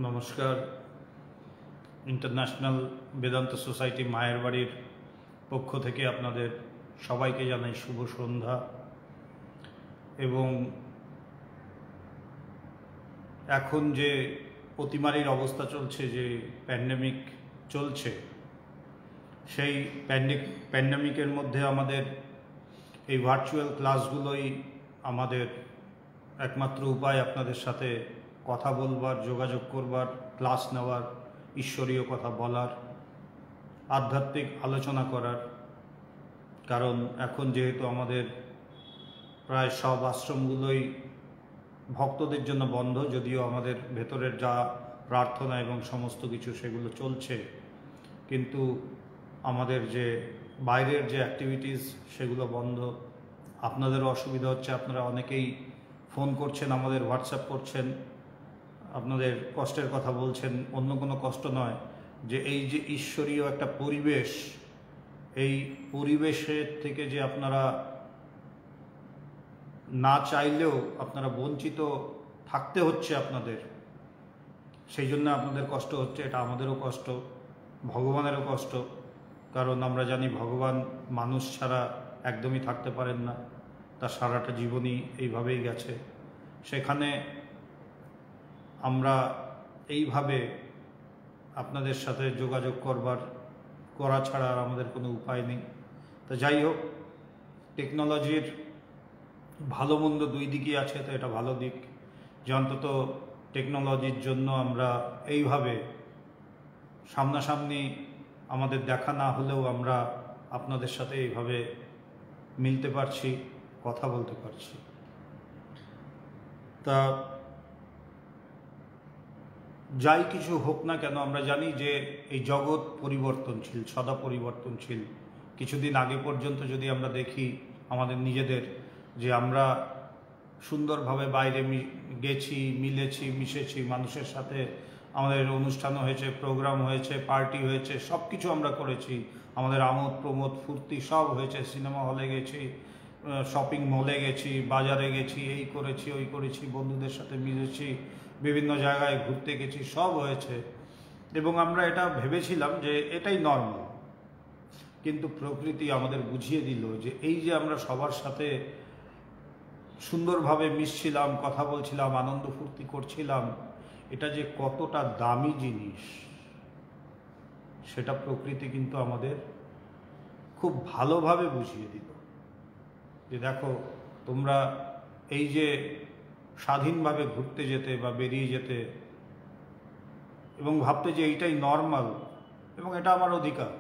নমস্কার। International Vedanta society মায়ের বাড়ির পক্ষ থেকে আপনাদের সবাইকে জানাই শুভ সন্ধ্যা। এবং এখন যে অতিমারীর অবস্থা চলছে, যে প্যান্ডেমিক চলছে, সেই প্যান্ডেমিকের মধ্যে আমাদের এই ভার্চুয়াল ক্লাসগুলোই আমাদের একমাত্র উপায় আপনাদের সাথে কথা বলবার, যোগাযোগ করবার, ক্লাস নেওয়ার, ঈশ্বরীয় কথা বলার, আধ্যাত্মিক আলোচনা করার। কারণ এখন যেহেতু আমাদের প্রায় সব আশ্রমগুলোই ভক্তদের জন্য বন্ধ, যদিও আমাদের ভেতরের যা প্রার্থনা এবং সমস্ত কিছু সেগুলো চলছে, কিন্তু আমাদের যে বাইরের যে অ্যাক্টিভিটিস সেগুলো বন্ধ। আপনাদেরও অসুবিধা হচ্ছে, আপনারা অনেকেই ফোন করছেন, আমাদের হোয়াটসঅ্যাপ করছেন, আপনাদের কষ্টের কথা বলছেন। অন্য কোনো কষ্ট নয়, যে এই যে ঈশ্বরীয় একটা পরিবেশ, এই পরিবেশের থেকে যে আপনারা না চাইলেও আপনারা বঞ্চিত থাকতে হচ্ছে আপনাদের, সেই জন্য আপনাদের কষ্ট হচ্ছে। এটা আমাদেরও কষ্ট, ভগবানেরও কষ্ট। কারণ আমরা জানি ভগবান মানুষ ছাড়া একদমই থাকতে পারেন না, তার সারাটা জীবনই এইভাবেই গেছে। সেখানে আমরা এইভাবে আপনাদের সাথে যোগাযোগ করা ছাড়া আর আমাদের কোনো উপায় নেই। তো যাই হোক, টেকনোলজির ভালো মন্দ দুই দিকই আছে। তো এটা ভালো দিক যে অন্তত টেকনোলজির জন্য আমরা এইভাবে সামনাসামনি আমাদের দেখা না হলেও আমরা আপনাদের সাথে এইভাবে মিলতে পারছি, কথা বলতে পারছি। তা যাই কিছু হোক না কেন, আমরা জানি যে এই জগৎ পরিবর্তনশীল, সদা পরিবর্তনশীল। কিছুদিন আগে পর্যন্ত যদি আমরা দেখি আমাদের নিজেদের, যে আমরা সুন্দরভাবে বাইরে গেছি, মিলেছি, মিশেছি মানুষের সাথে, আমাদের অনুষ্ঠানও হয়েছে, প্রোগ্রাম হয়েছে, পার্টি হয়েছে, সব কিছু আমরা করেছি, আমাদের আমোদ প্রমোদ ফুর্তি সব হয়েছে। সিনেমা হলে গেছি, শপিং মলে গেছি, বাজারে গেছি, এই করেছি, ওই করেছি, বন্ধুদের সাথে মিলেছি, বিভিন্ন জায়গায় ঘুরতে গেছি, সব হয়েছে। এবং আমরা এটা ভেবেছিলাম যে এটাই নর্মাল। কিন্তু প্রকৃতি আমাদের বুঝিয়ে দিল যে এই যে আমরা সবার সাথে সুন্দরভাবে মিশছিলাম, কথা বলছিলাম, আনন্দ ফুর্তি করছিলাম, এটা যে কতটা দামি জিনিস সেটা প্রকৃতি কিন্তু আমাদের খুব ভালোভাবে বুঝিয়ে দিল। যে দেখো, তোমরা এই যে স্বাধীনভাবে ঘুরতে যেতে বা বেরিয়ে যেতে এবং ভাবতে যে এইটাই নর্মাল এবং এটা আমার অধিকার,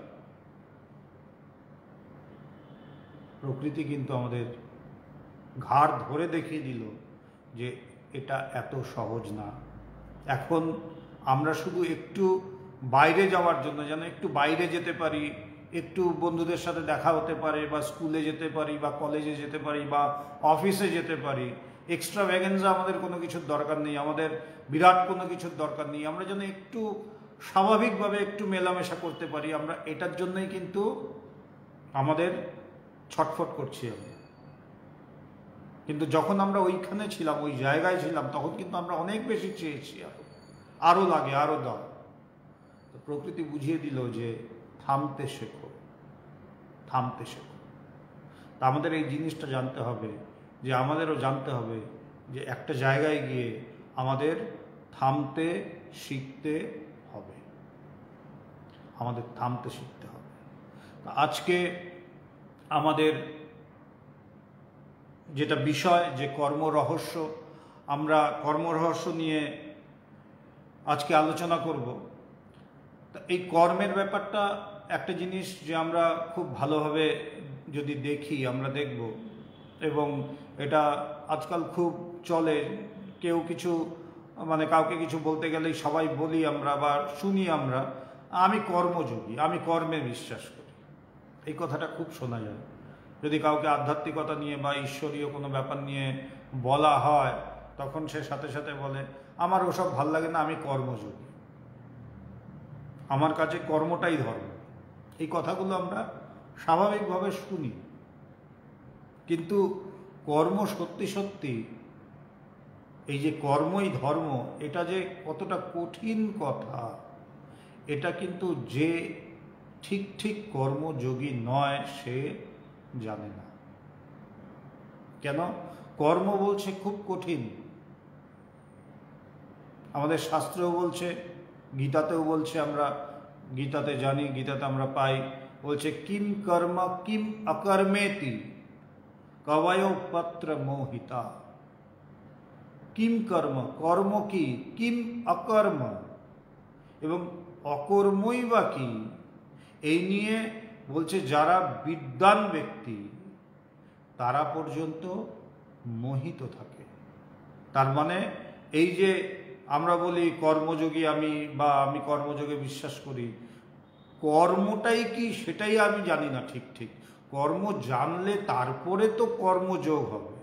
প্রকৃতি কিন্তু আমাদের ঘাড় ধরে দেখিয়ে দিল যে এটা এত সহজ না। এখন আমরা শুধু একটু বাইরে যাওয়ার জন্য, যেন একটু বাইরে যেতে পারি, একটু বন্ধুদের সাথে দেখা হতে পারে, বা স্কুলে যেতে পারি, বা কলেজে যেতে পারি, বা অফিসে যেতে পারি, এক্সট্রা ভ্যাগেন্সা আমাদের কোনো কিছুর দরকার নেই, আমাদের বিরাট কোনো কিছুর দরকার নেই। আমরা যেন একটু স্বাভাবিকভাবে একটু মেলামেশা করতে পারি, আমরা এটার জন্যই কিন্তু আমাদের ছটফট করছি আমরা। কিন্তু যখন আমরা ওইখানে ছিলাম, ওই জায়গায় ছিলাম, তখন কিন্তু আমরা অনেক বেশি চেয়েছি, আরও লাগে, আরও দাও। তো প্রকৃতি বুঝিয়ে দিল যে থামতে শেখো, থামতে শেখো। তা আমাদের এই জিনিসটা জানতে হবে, যে আমাদেরও জানতে হবে যে একটা জায়গায় গিয়ে আমাদের থামতে শিখতে হবে, আমাদের থামতে শিখতে হবে। আজকে আমাদের যেটা বিষয়, যে কর্মরহস্য, আমরা কর্মরহস্য নিয়ে আজকে আলোচনা করব। তা এই কর্মের ব্যাপারটা একটা জিনিস যে আমরা খুব ভালোভাবে যদি দেখি, আমরা দেখব, এবং এটা আজকাল খুব চলে। কেউ কিছু কাউকে কিছু বলতে গেলেই সবাই বলি আমরা বা শুনি আমরা, আমি কর্মযোগী, আমি কর্মে বিশ্বাস করি। এই কথাটা খুব শোনা যায়। যদি কাউকে আধ্যাত্মিকতা নিয়ে বা ঈশ্বরীয় কোনো ব্যাপার নিয়ে বলা হয়, তখন সে সাথে সাথে বলে আমার ওসব ভাল লাগে না, আমি কর্মযোগী, আমার কাছে কর্মটাই ধর্ম। এই কথাগুলো আমরা স্বাভাবিকভাবে শুনি, কিন্তু কর্ম সত্যি সত্যি এই যে কর্মই ধর্ম, এটা যে কতটা কঠিন কথা, এটা কিন্তু যে ঠিক ঠিক কর্মযোগী নয় সে জানে না। কেন? কর্ম বলছে খুব কঠিন। আমাদের শাস্ত্রেও বলছে, গীতাতেও বলছে, আমরা গীতাতে জানি, গীতাতে আমরা পাই, বলছে কিম কর্ম কিম অকর্মেতি কবয় পত্র মোহিতা। কিম কর্ম, কর্ম কি, কিম অকর্ম, এবং অকর্মই বা কি, এই নিয়ে বলছে যারা বিদ্বান ব্যক্তি তারা পর্যন্ত মোহিত থাকে। তার মানে এই যে আমরা বলি কর্মযোগী আমি, বা আমি কর্মযোগে বিশ্বাস করি, কর্মটাই কি সেটাই আমি জানি না ঠিক ঠিক। কর্ম জানলে তারপরে তো কর্মযোগ হবে।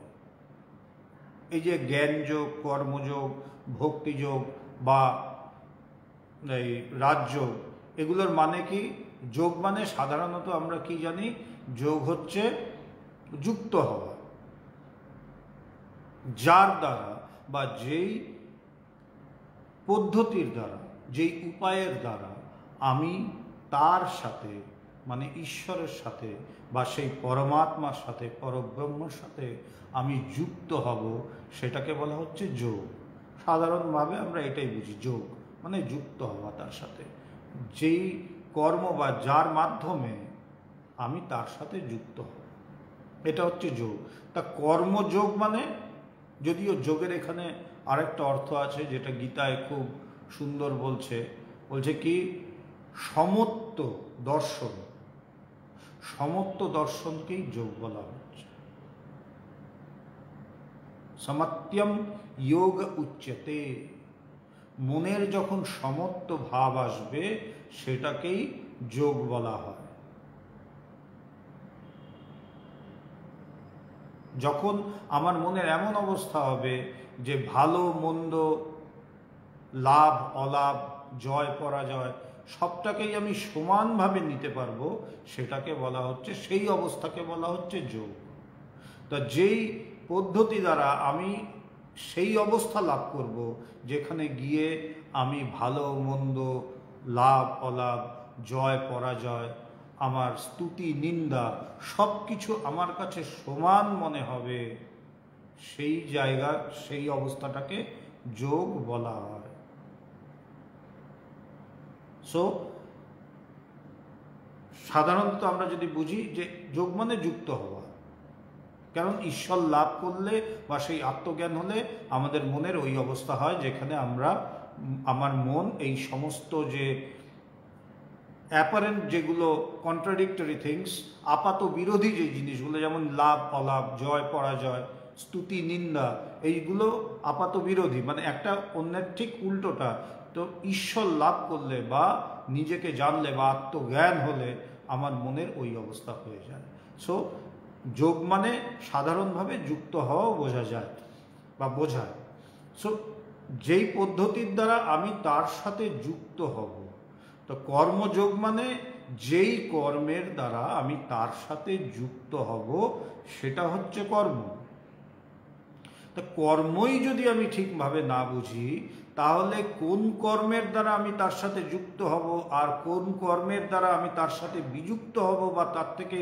এই যে জ্ঞানযোগ, কর্মযোগ, ভক্তিযোগ বা এই রাজযোগ, এগুলোর মানে কি? যোগ মানে সাধারণত আমরা কি জানি? যোগ হচ্ছে যুক্ত হওয়া, যার দ্বারা বা যেই পদ্ধতির দ্বারা, যেই উপায়ের দ্বারা আমি তার সাথে, মানে ঈশ্বরের সাথে বা সেই পরমাত্মার সাথে, পরব্রহ্মর সাথে আমি যুক্ত হব, সেটাকে বলা হচ্ছে যোগ। সাধারণভাবে আমরা এটাই বুঝি, যোগ মানে যুক্ত হওয়া তার সাথে, যেই কর্ম বা যার মাধ্যমে আমি তার সাথে যুক্ত হব, এটা হচ্ছে যোগ। তা কর্মযোগ মানে, যদিও যোগের এখানে আরেকটা অর্থ আছে যেটা গীতায় খুব সুন্দর বলছে, বলছে কি সমত্ব দর্শন। সমত্ব দর্শনকেই যোগ বলা হচ্ছে। সমত্যম যোগ উচ্যতে, মনের যখন সমত্ব ভাব আসবে সেটাকেই যোগ বলা হয়। যখন আমার মনের এমন অবস্থা হবে যে ভালো মন্দ, লাভ অলাভ, জয় পরাজয় সবটাকেই আমি সমানভাবে নিতে পারবো, সেটাকে বলা হচ্ছে, সেই অবস্থাকে বলা হচ্ছে যোগ। তা যেই পদ্ধতি দ্বারা আমি সেই অবস্থা লাভ করব যেখানে গিয়ে আমি ভালো মন্দ, লাভ অলাভ, জয় পরাজয়, আমার স্তুতি নিন্দা সব কিছু আমার কাছে সমান মনে হবে, সেই জায়গা, সেই অবস্থাটাকে যোগ বলা হয়। সো সাধারণত আমরা যদি বুঝি যে যোগ মানে যুক্ত হওয়া, কারণ ঈশ্বর লাভ করলে বা সেই আত্মজ্ঞান হলে আমাদের মনের ওই অবস্থা হয় যেখানে আমার মন এই সমস্ত যে অ্যাপারেন্ট, যেগুলো কন্ট্রাডিক্টরি থিংস, আপাত বিরোধী যে জিনিসগুলো, যেমন লাভ অলাভ, জয় পরাজয়, স্তুতি নিন্দা, এইগুলো আপাত বিরোধী, মানে একটা অন্যের ঠিক উল্টোটা। তো ঈশ্বর লাভ করলে বা নিজেকে জানলে বা আত্মজ্ঞান হলে আমার মনের ওই অবস্থা হয়ে যায়। সো যোগ মানে সাধারণভাবে যুক্ত হওয়াও বোঝা যায় বা বোঝায়। সো যেই পদ্ধতির দ্বারা আমি তার সাথে যুক্ত হব, তো কর্মযোগ মানে যেই কর্মের দ্বারা আমি তার সাথে যুক্ত হব সেটা হচ্ছে কর্ম। তা কর্মই যদি আমি ঠিকভাবে না বুঝি, তাহলে কোন কর্মের দ্বারা আমি তার সাথে যুক্ত হব আর কোন কর্মের দ্বারা আমি তার সাথে বিযুক্ত হব বা তার থেকে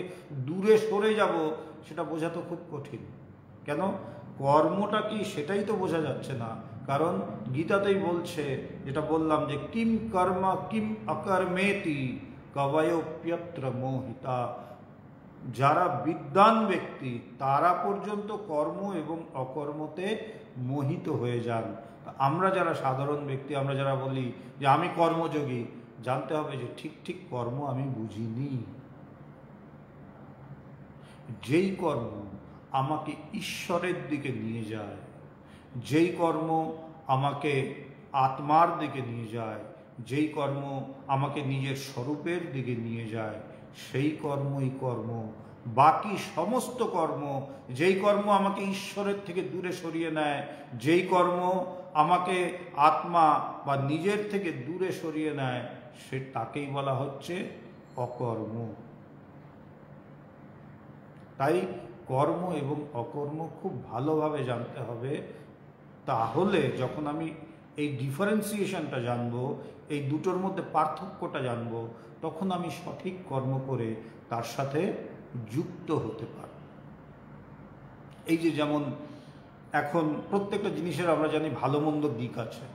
দূরে সরে যাব, সেটা বোঝা তো খুব কঠিন। কেন? কর্মটা কি সেটাই তো বোঝা যাচ্ছে না। কারণ গীতাতেই বলছে, যেটা বললাম, যে কিম কর্ম কিম অকর্মেতি কবয়োপ্যত্র মোহিতা। যারা বিদ্বান ব্যক্তি তারা পর্যন্ত কর্ম এবং অকর্মতে মোহিত হয়ে যান। আমরা যারা সাধারণ ব্যক্তি, আমরা যারা বলি যে আমি কর্মযোগী, জানতে হবে যে ঠিক ঠিক কর্ম আমি বুঝিনি। যেই কর্ম আমাকে ঈশ্বরের দিকে নিয়ে যায়, যেই কর্ম আমাকে আত্মার দিকে নিয়ে যায়, যেই কর্ম আমাকে নিজের স্বরূপের দিকে নিয়ে যায়, সেই কর্মই কর্ম। বাকি সমস্ত কর্ম, যেই কর্ম আমাকে ঈশ্বরের থেকে দূরে সরিয়ে নেয়, যেই কর্ম আমাকে আত্মা বা নিজের থেকে দূরে সরিয়ে নেয়, সে তাকেই বলা হচ্ছে অকর্ম। তাই কর্ম এবং অকর্ম খুব ভালোভাবে জানতে হবে। তাহলে যখন আমি এই ডিফারেন্সিয়েশনটা জানবো, এই দুটোর মধ্যে পার্থক্যটা জানবো, তখন আমি সঠিক কর্ম করে তার সাথে যুক্ত হতে পারব। এই যে যেমন এখন প্রত্যেকটা জিনিসের আমরা জানি ভালো মন্দ দিক আছে।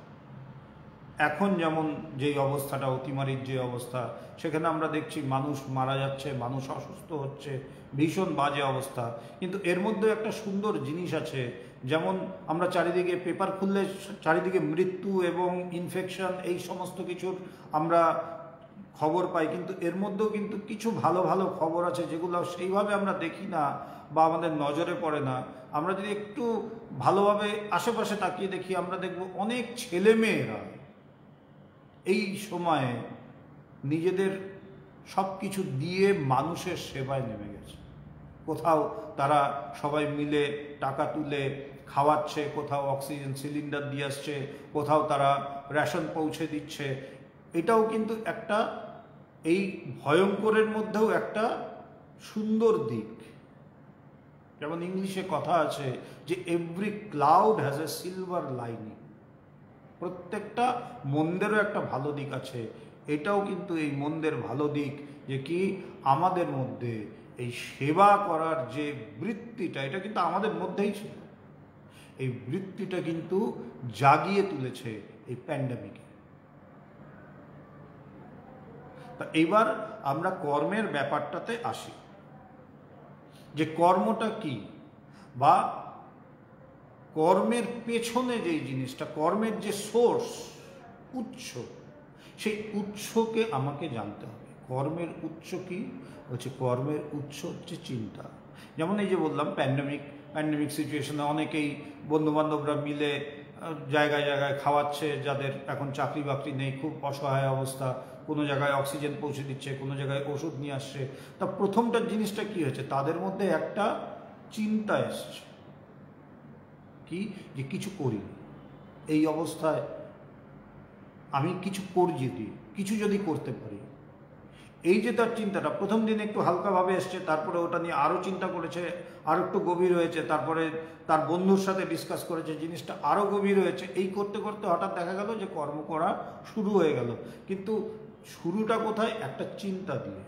এখন যেমন যেই অবস্থাটা, অতিমারির যে অবস্থা, সেখানে আমরা দেখছি মানুষ মারা যাচ্ছে, মানুষ অসুস্থ হচ্ছে, ভীষণ বাজে অবস্থা। কিন্তু এর মধ্যে একটা সুন্দর জিনিস আছে, যেমন আমরা চারিদিকে পেপার খুললে চারিদিকে মৃত্যু এবং ইনফেকশন এই সমস্ত কিছুর আমরা খবর পাই, কিন্তু এর মধ্যেও কিন্তু কিছু ভালো ভালো খবর আছে যেগুলো সেইভাবে আমরা দেখি না বা আমাদের নজরে পড়ে না। আমরা যদি একটু ভালোভাবে আশেপাশে তাকিয়ে দেখি, আমরা দেখব অনেক ছেলেমেয়েরা এই সময়ে নিজেদের সব কিছু দিয়ে মানুষের সেবায় নেমে গেছে। কোথাও তারা সবাই মিলে টাকা তুলে খাওয়াচ্ছে, কোথাও অক্সিজেন সিলিন্ডার দিয়ে আসছে, কোথাও তারা রেশন পৌঁছে দিচ্ছে। এটাও কিন্তু একটা এই ভয়ঙ্করের মধ্যেও একটা সুন্দর দিক। যেমন ইংলিশে কথা আছে যে every cloud has a silver lining. প্রত্যেকটা মন্দেরও একটা ভালো দিক আছে। এটাও কিন্তু এই মন্দের ভালো দিক যে কি আমাদের মধ্যে এই সেবা করার যে বৃত্তিটা, এটা কিন্তু আমাদের মধ্যেই ছিল। এই বৃত্তিটা কিন্তু জাগিয়ে তুলেছে এই প্যান্ডেমিকে। তা এবার আমরা কর্মের ব্যাপারটাতে আসি, যে কর্মটা কি, বা কর্মের পেছনে যেই জিনিসটা, কর্মের যে সোর্স, উৎস, সেই উৎসকে আমাকে জানতে হবে। কর্মের উৎস কি হচ্ছে? কর্মের উৎস হচ্ছে চিন্তা। যেমন এই যে বললাম প্যান্ডেমিক সিচুয়েশনে অনেকেই বন্ধুবান্ধবরা মিলে জায়গায় জায়গায় খাওয়াচ্ছে, যাদের এখন চাকরি বাকরি নেই, খুব অসহায় অবস্থা, কোনো জায়গায় অক্সিজেন পৌঁছে দিচ্ছে, কোনো জায়গায় ওষুধ নিয়ে আসছে। তা প্রথমটা জিনিসটা কি হয়েছে? তাদের মধ্যে একটা চিন্তা এসছে, কি যে কিছু করি, এই অবস্থায় আমি কিছু করি, যদি কিছু যদি করতে পারি। এই যে তার চিন্তাটা প্রথম দিন একটু হালকাভাবে এসছে, তারপরে ওটা নিয়ে আরও চিন্তা করেছে, আরও একটু গভীর হয়েছে, তারপরে তার বন্ধুর সাথে ডিসকাস করেছে, জিনিসটা আরও গভীর হয়েছে। এই করতে করতে হঠাৎ দেখা গেল যে কর্ম করা শুরু হয়ে গেল। কিন্তু শুরুটা কোথায়? একটা চিন্তা দিয়ে।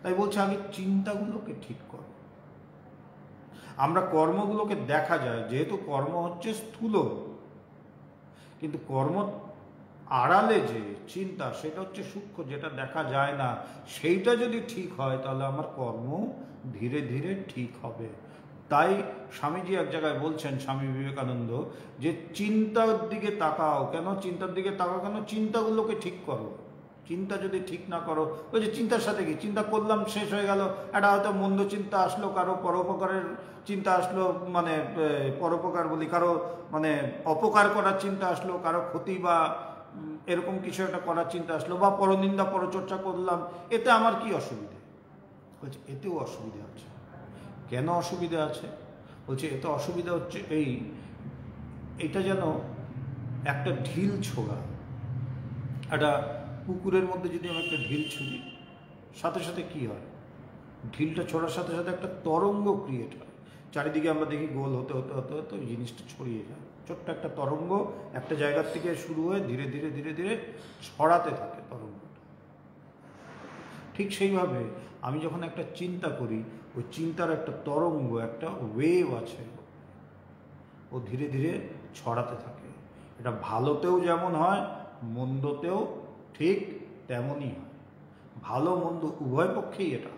তাই বলছে আগে চিন্তাগুলোকে ঠিক করো। আমরা কর্মগুলোকে দেখা যায়, যেহেতু কর্ম হচ্ছে স্থূল, কিন্তু কর্ম আড়ালে যে চিন্তা, সেটা হচ্ছে সূক্ষ্ম, যেটা দেখা যায় না। সেইটা যদি ঠিক হয় তাহলে আমার কর্ম ধীরে ধীরে ঠিক হবে। তাই স্বামীজি এক জায়গায় বলছেন, স্বামী বিবেকানন্দ, যে চিন্তার দিকে তাকাও। কেন চিন্তার দিকে তাকাও? কেন? চিন্তাগুলোকে ঠিক করো। চিন্তা যদি ঠিক না করো, ওই যে চিন্তার সাথে কি, চিন্তা করলাম শেষ হয়ে গেল, একটা হয়তো মন্দ চিন্তা আসলো, কারো পরোপকারের চিন্তা আসলো, মানে পরোপকার বলি, কারো মানে অপকার করার চিন্তা আসলো, কারো ক্ষতি বা এরকম কিছু একটা করার চিন্তা আসলো, বা পরনিন্দা পরচর্চা করলাম, এতে আমার কি অসুবিধে? বলছে এতেও অসুবিধা আছে। কেন অসুবিধা আছে? বলছে এতে অসুবিধা হচ্ছে এটা যেন একটা ঢিল ছোড়া। একটা পুকুরের মধ্যে যদি আমি একটা ঢিল ছুঁড়ি, সাথে সাথে কি হয়? ঢিলটা ছোড়ার সাথে সাথে একটা তরঙ্গ ক্রিয়েট হয়। চারিদিকে আমরা দেখি গোল হতে হতে হতে হতে ওই জিনিসটা ছড়িয়ে যায়। ছোট্ট একটা তরঙ্গ একটা জায়গার থেকে শুরু হয়ে ধীরে ধীরে ধীরে ধীরে ছড়াতে থাকে তরঙ্গটা। ঠিক সেইভাবে আমি যখন একটা চিন্তা করি, ওই চিন্তার একটা তরঙ্গ, একটা ওয়েভ আছে, ও ধীরে ধীরে ছড়াতে থাকে। এটা ভালোতেও যেমন হয়, মন্দতেও ঠিক তেমনই হয়। ভালো মন্দ উভয় পক্ষেই এটা।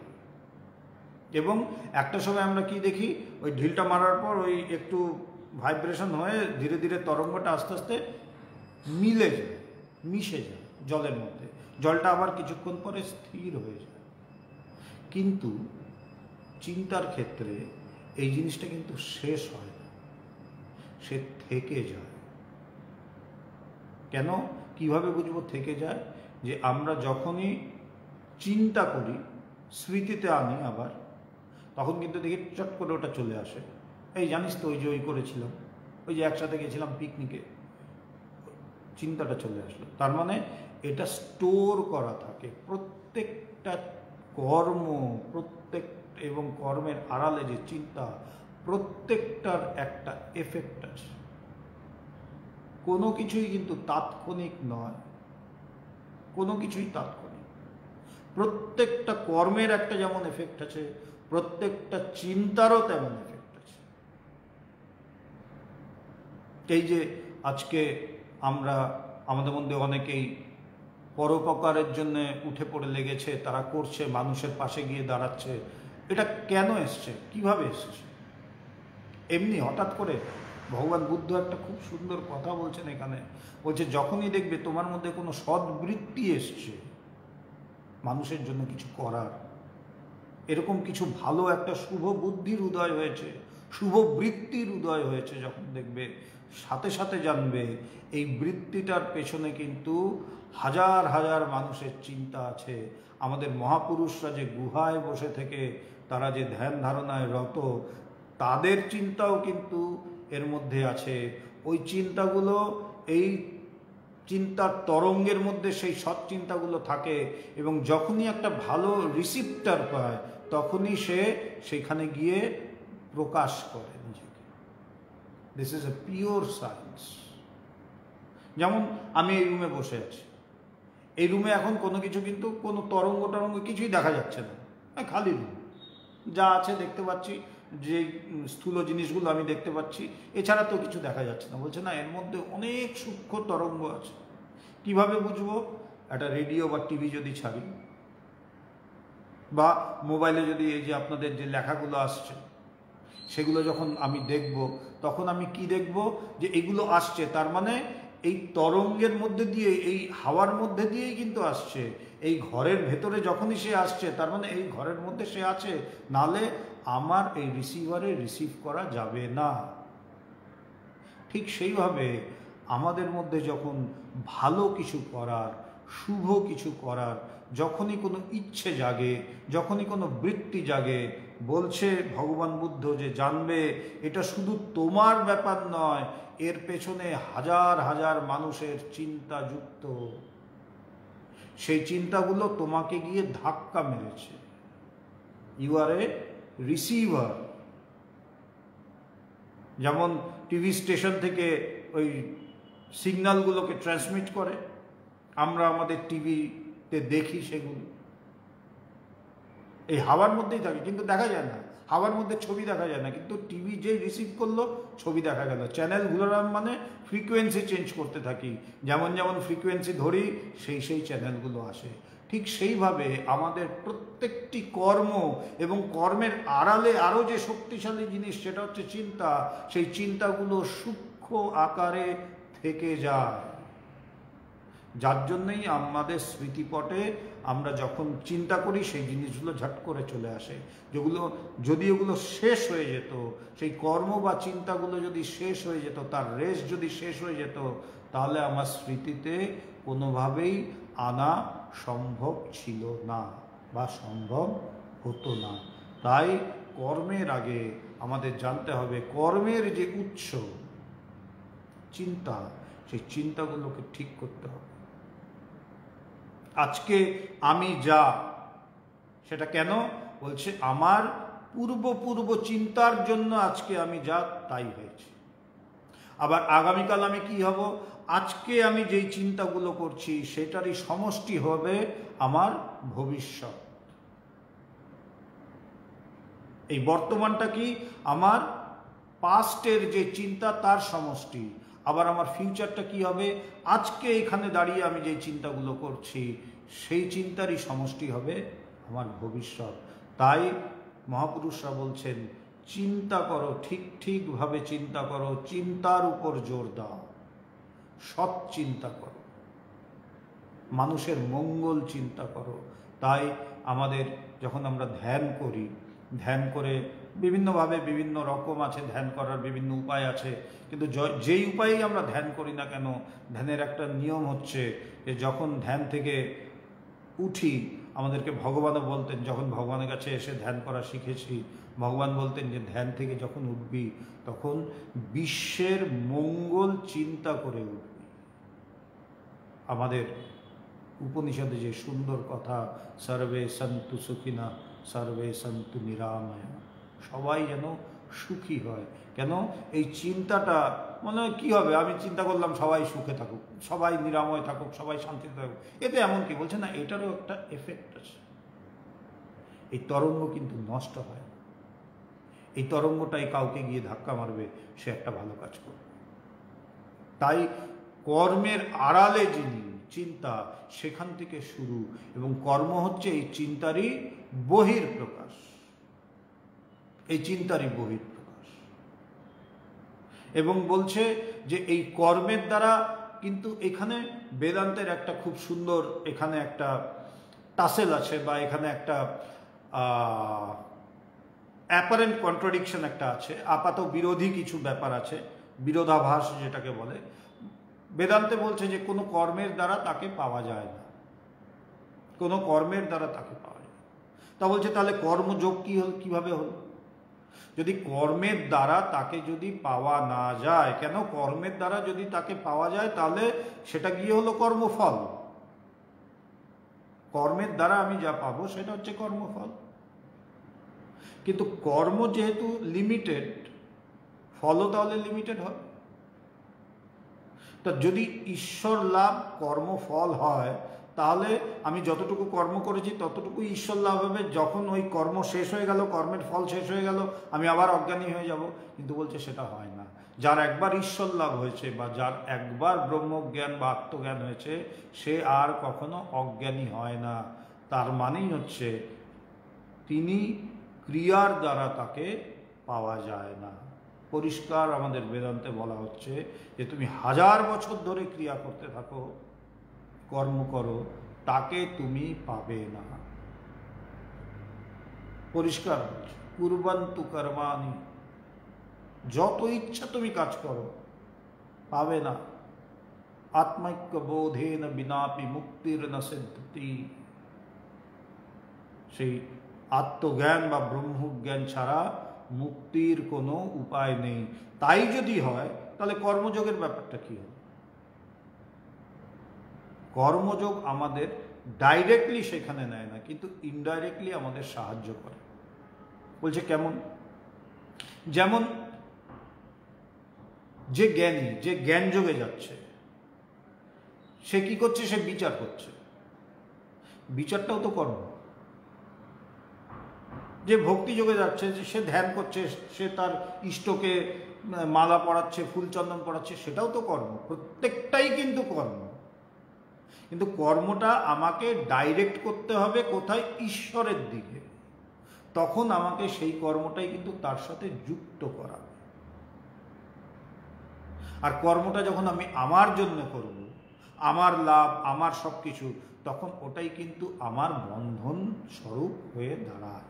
এবং একটা সময় আমরা কি দেখি, ওই ঢিলটা মারার পর ওই একটু ভাইব্রেশন হয়ে ধীরে ধীরে তরঙ্গটা আস্তে আস্তে মিলে যায়, মিশে যায় জলের মধ্যে। জলটা আবার কিছুক্ষণ পরে স্থির হয়ে যায়। কিন্তু চিন্তার ক্ষেত্রে এই জিনিসটা কিন্তু শেষ হয় না, সে থেকে যায়। কেন? কিভাবে বুঝবো থেকে যায়? যে আমরা যখনই চিন্তা করি, স্মৃতিতে আনি আবার, তখন কিন্তু দেখি চট করে ওটা চলে আসে। এই জানিস তো, ওই যে ওই করেছিলাম, ওই যে একসাথে গেছিলাম পিকনিকে, চিন্তাটা চলে আসলো। তার মানে এটা স্টোর করা থাকে। প্রত্যেকটা কর্ম, প্রত্যেক এবং কর্মের আড়ালে যে চিন্তা, প্রত্যেকটার একটা এফেক্ট আছে। কোনো কিছুই কিন্তু তাৎক্ষণিক নয়, কোনো কিছুই তাৎক্ষণিক। প্রত্যেকটা কর্মের একটা যেমন এফেক্ট আছে, প্রত্যেকটা চিন্তারও তেমন এফেক্ট আছে। এই যে আজকে আমরা আমাদের মধ্যে অনেকেই পরোপকারের জন্য উঠে পড়ে লেগেছে, তারা করছে, মানুষের পাশে গিয়ে দাঁড়াচ্ছে, এটা কেন এসছে, কিভাবে এসছে? এমনি হঠাৎ করে? ভগবান বুদ্ধ একটা খুব সুন্দর কথা বলছেন এখানে, বলছে যখনই দেখবে তোমার মধ্যে কোনো সদ্বৃত্তি এসছে মানুষের জন্য কিছু করার, এরকম কিছু ভালো একটা শুভ বুদ্ধির উদয় হয়েছে, শুভ বৃত্তির উদয় হয়েছে, যখন দেখবে সাথে সাথে জানবে এই বৃত্তিটার পেছনে কিন্তু হাজার হাজার মানুষের চিন্তা আছে। আমাদের মহাপুরুষরা যে গুহায় বসে থেকে তারা যে ধ্যান ধারণায় রত, তাদের চিন্তাও কিন্তু এর মধ্যে আছে। ওই চিন্তাগুলো, এই চিন্তার তরঙ্গের মধ্যে সেই সৎ চিন্তাগুলো থাকে, এবং যখনই একটা ভালো রিসিপ্টার পায় তখনই সে সেখানে গিয়ে প্রকাশ করে নিজেকে। This is a pure science. যেমন আমি এই রুমে বসে আছি, এই রুমে এখন কোনো কিছু কিন্তু কোনো তরঙ্গ টরঙ্গ কিছুই দেখা যাচ্ছে না, খালি রুম, যা আছে দেখতে পাচ্ছি, যে স্থূল জিনিসগুলো আমি দেখতে পাচ্ছি, এছাড়া তো কিছু দেখা যাচ্ছে না। বলছে না, এর মধ্যে অনেক সূক্ষ্ম তরঙ্গ আছে। কিভাবে বুঝবো? একটা রেডিও বা টিভি যদি ছাড়ি, বা মোবাইলে যদি এই যে আপনাদের যে লেখাগুলো আসছে সেগুলো যখন আমি দেখব, তখন আমি কি দেখব? যে এগুলো আসছে, তার মানে এই তরঙ্গের মধ্যে দিয়ে, এই হাওয়ার মধ্যে দিয়েই কিন্তু আসছে। এই ঘরের ভেতরে যখনই সে আসছে, তার মানে এই ঘরের মধ্যে সে আছে, নালে আমার এই রিসিভারে রিসিভ করা যাবে না। ঠিক সেইভাবে আমাদের মধ্যে যখন ভালো কিছু করার, শুভ কিছু করার যখনই কোনো ইচ্ছে জাগে, যখনই কোনো বৃত্তি জাগে, বলছে ভগবান বুদ্ধ যে জানবে এটা শুধু তোমার ব্যাপার নয়, এর পেছনে হাজার হাজার মানুষের চিন্তা যুক্ত। সেই চিন্তাগুলো তোমাকে গিয়ে ধাক্কা মেরেছে। You are a receiver. যেমন টিভি স্টেশন থেকে ওই সিগন্যালগুলোকে ট্রান্সমিট করে, আমরা আমাদের টিভিতে দেখি, সেগুলো এই হাওয়ার মধ্যেই থাকে, কিন্তু দেখা যায় না। হাওয়ার মধ্যে ছবি দেখা যায় না, কিন্তু টিভি যেই রিসিভ করলো ছবি দেখা গেল। চ্যানেল ঘুরালাম মানে ফ্রিকোয়েন্সি চেঞ্জ করতে থাকি, যেমন যেমন ফ্রিকোয়েন্সি ধরি সেই সেই চ্যানেলগুলো আসে। ঠিক সেইভাবে আমাদের প্রত্যেকটি কর্ম এবং কর্মের আড়ালে আরও যে শক্তিশালী জিনিস, সেটা হচ্ছে চিন্তা। সেই চিন্তাগুলো সূক্ষ্ম আকারে থেকে যায়, যার জন্যই আমাদের স্মৃতিপটে আমরা যখন চিন্তা করি সেই জিনিসগুলো ঝট করে চলে আসে। যেগুলো যদি ওগুলো শেষ হয়ে যেত, সেই কর্ম বা চিন্তাগুলো যদি শেষ হয়ে যেত, তার রেস যদি শেষ হয়ে যেত, তাহলে আমার স্মৃতিতে কোনোভাবেই আনা সম্ভব ছিল না বা সম্ভব হতো না। তাই কর্মের আগে আমাদের জানতে হবে কর্মের যে উৎস চিন্তা, সেই চিন্তাগুলোকে ঠিক করতে হবে। আজকে আমি যা, সেটা কেন? বলছে আমার পূর্ব চিন্তার জন্য আজকে আমি যা তাই হয়েছে। আবার আগামীকাল আমি কি হব? আজকে আমি যেই চিন্তাগুলো করছি সেটারই সমষ্টি হবে আমার ভবিষ্যৎ। এই বর্তমানটা কি? আমার পাস্টের যে চিন্তা তার সমষ্টি। আবার আমার ফিউচারটা কি হবে? আজকে এখানে দাঁড়িয়ে আমি যে চিন্তাগুলো করছি সেই চিন্তারই সমষ্টি হবে আমার ভবিষ্যৎ। তাই মহাপুরুষরা বলছেন চিন্তা করো, ঠিকভাবে চিন্তা করো, চিন্তার উপর জোর দাও, সৎ চিন্তা করো, মানুষের মঙ্গল চিন্তা করো। তাই আমাদের যখন আমরা ধ্যান করি, ধ্যান করে বিভিন্নভাবে বিভিন্ন রকম আছে, ধ্যান করার বিভিন্ন উপায় আছে, কিন্তু যেই উপায়েই আমরা ধ্যান করি না কেন, ধ্যানের একটা নিয়ম হচ্ছে যে যখন ধ্যান থেকে উঠি, আমাদেরকে ভগবানও বলতেন, যখন ভগবানের কাছে এসে ধ্যান করা শিখেছি, ভগবান বলতেন যে ধ্যান থেকে যখন উঠবি তখন বিশ্বের মঙ্গল চিন্তা করে উঠবি। আমাদের উপনিষদে যে সুন্দর কথা, সর্বে সন্তু সুখিনা সর্বে সন্তু নিরাময়া, সবাই যেন সুখী হয়। কেন? এই চিন্তাটা মনে হয় কী হবে, আমি চিন্তা করলাম সবাই সুখে থাকুক, সবাই নিরাময় থাকুক, সবাই শান্তিতে থাকুক, এতে এমন কি বলছে না, এটারও একটা এফেক্ট আছে। এই তরঙ্গ কিন্তু নষ্ট হয়, এই তরঙ্গটাই কাউকে গিয়ে ধাক্কা মারবে, সে একটা ভালো কাজ করবে। তাই কর্মের আড়ালে যিনি চিন্তা, সেখান থেকে শুরু, এবং কর্ম হচ্ছে এই চিন্তারই বহিঃপ্রকাশ, এই চিন্তারই বহিঃপ্রকাশ। এবং বলছে যে এই কর্মের দ্বারা কিন্তু এখানে বেদান্তের একটা খুব সুন্দর এখানে একটা টাসেল আছে, বা এখানে একটা অ্যাপারেন্ট কন্ট্রাডিকশন একটা আছে, আপাত বিরোধী কিছু ব্যাপার আছে, বিরোধাভাস যেটাকে বলে। বেদান্তে বলছে যে কোনো কর্মের দ্বারা তাকে পাওয়া যায় না, কোনো কর্মের দ্বারা তাকে পাওয়া যায়। তা বলছে তাহলে কর্মযোগ কি হল, কিভাবে হলো? যদি কর্মের দ্বারা তাকে যদি পাওয়া না যায়, কেন কর্মের দ্বারা যদি তাকে পাওয়া যায় তাহলে সেটা গিয়ে হলো কর্মফল। কর্মের দ্বারা আমি যা পাবো সেটা হচ্ছে কর্মফল। কিন্তু কর্ম যেহেতু লিমিটেড, ফলও তাহলে লিমিটেড হয়। তা যদি ঈশ্বর লাভ কর্মফল হয়, তাহলে আমি যতটুকু কর্ম করেছি ততটুকুই ঈশ্বর লাভ হবে। যখন ওই কর্ম শেষ হয়ে গেল, কর্মের ফল শেষ হয়ে গেল, আমি আবার অজ্ঞানী হয়ে যাব। কিন্তু বলছে সেটা হয় না। যার একবার ঈশ্বর লাভ হয়েছে, বা যার একবার ব্রহ্মজ্ঞান বা আত্মজ্ঞান হয়েছে, সে আর কখনো অজ্ঞানী হয় না। তার মানেই হচ্ছে তিনি ক্রিয়ার দ্বারা তাকে পাওয়া যায় না। পরিষ্কার আমাদের বেদান্তে বলা হচ্ছে যে তুমি 1000 বছর ধরে ক্রিয়া করতে থাকো, কর্ম করো, তাকে তুমি পাবে না। পরিষ্কার হচ্ছে কুর্বন্তু কর্মাণি, যত ইচ্ছা তুমি কাজ করো, পাবে না। আত্মৈক্য বোধেন বিনাপি মুক্তির ন সিদ্ধতি। সেই আত্মজ্ঞান বা ব্রহ্মজ্ঞান ছাড়া মুক্তির কোনো উপায় নেই। তাই যদি হয় তাহলে কর্মযোগের ব্যাপারটা কি হবে? কর্মযোগ আমাদের ডাইরেক্টলি সেখানে নেয় না, কিন্তু ইনডাইরেক্টলি আমাদের সাহায্য করে। বলছে কেমন? যেমন যে জ্ঞানী, যে জ্ঞান যোগে যাচ্ছে, সে কি করছে? সে বিচার করছে। বিচারটাও তো কর্ম। যে ভক্তি যোগে যাচ্ছে, যে সে ধ্যান করছে, সে তার ইষ্টকে মালা পরাচ্ছে, ফুলচন্দন পরাচ্ছে, সেটাও তো কর্ম। প্রত্যেকটাই কিন্তু কর্ম। কিন্তু কর্মটা আমাকে ডাইরেক্ট করতে হবে কোথায়? ঈশ্বরের দিকে। তখন আমাকে সেই কর্মটাই কিন্তু তার সাথে যুক্ত করা। আর কর্মটা যখন আমি আমার জন্য করব, আমার লাভ, আমার সব কিছু, তখন ওটাই কিন্তু আমার বন্ধন স্বরূপ হয়ে দাঁড়ায়।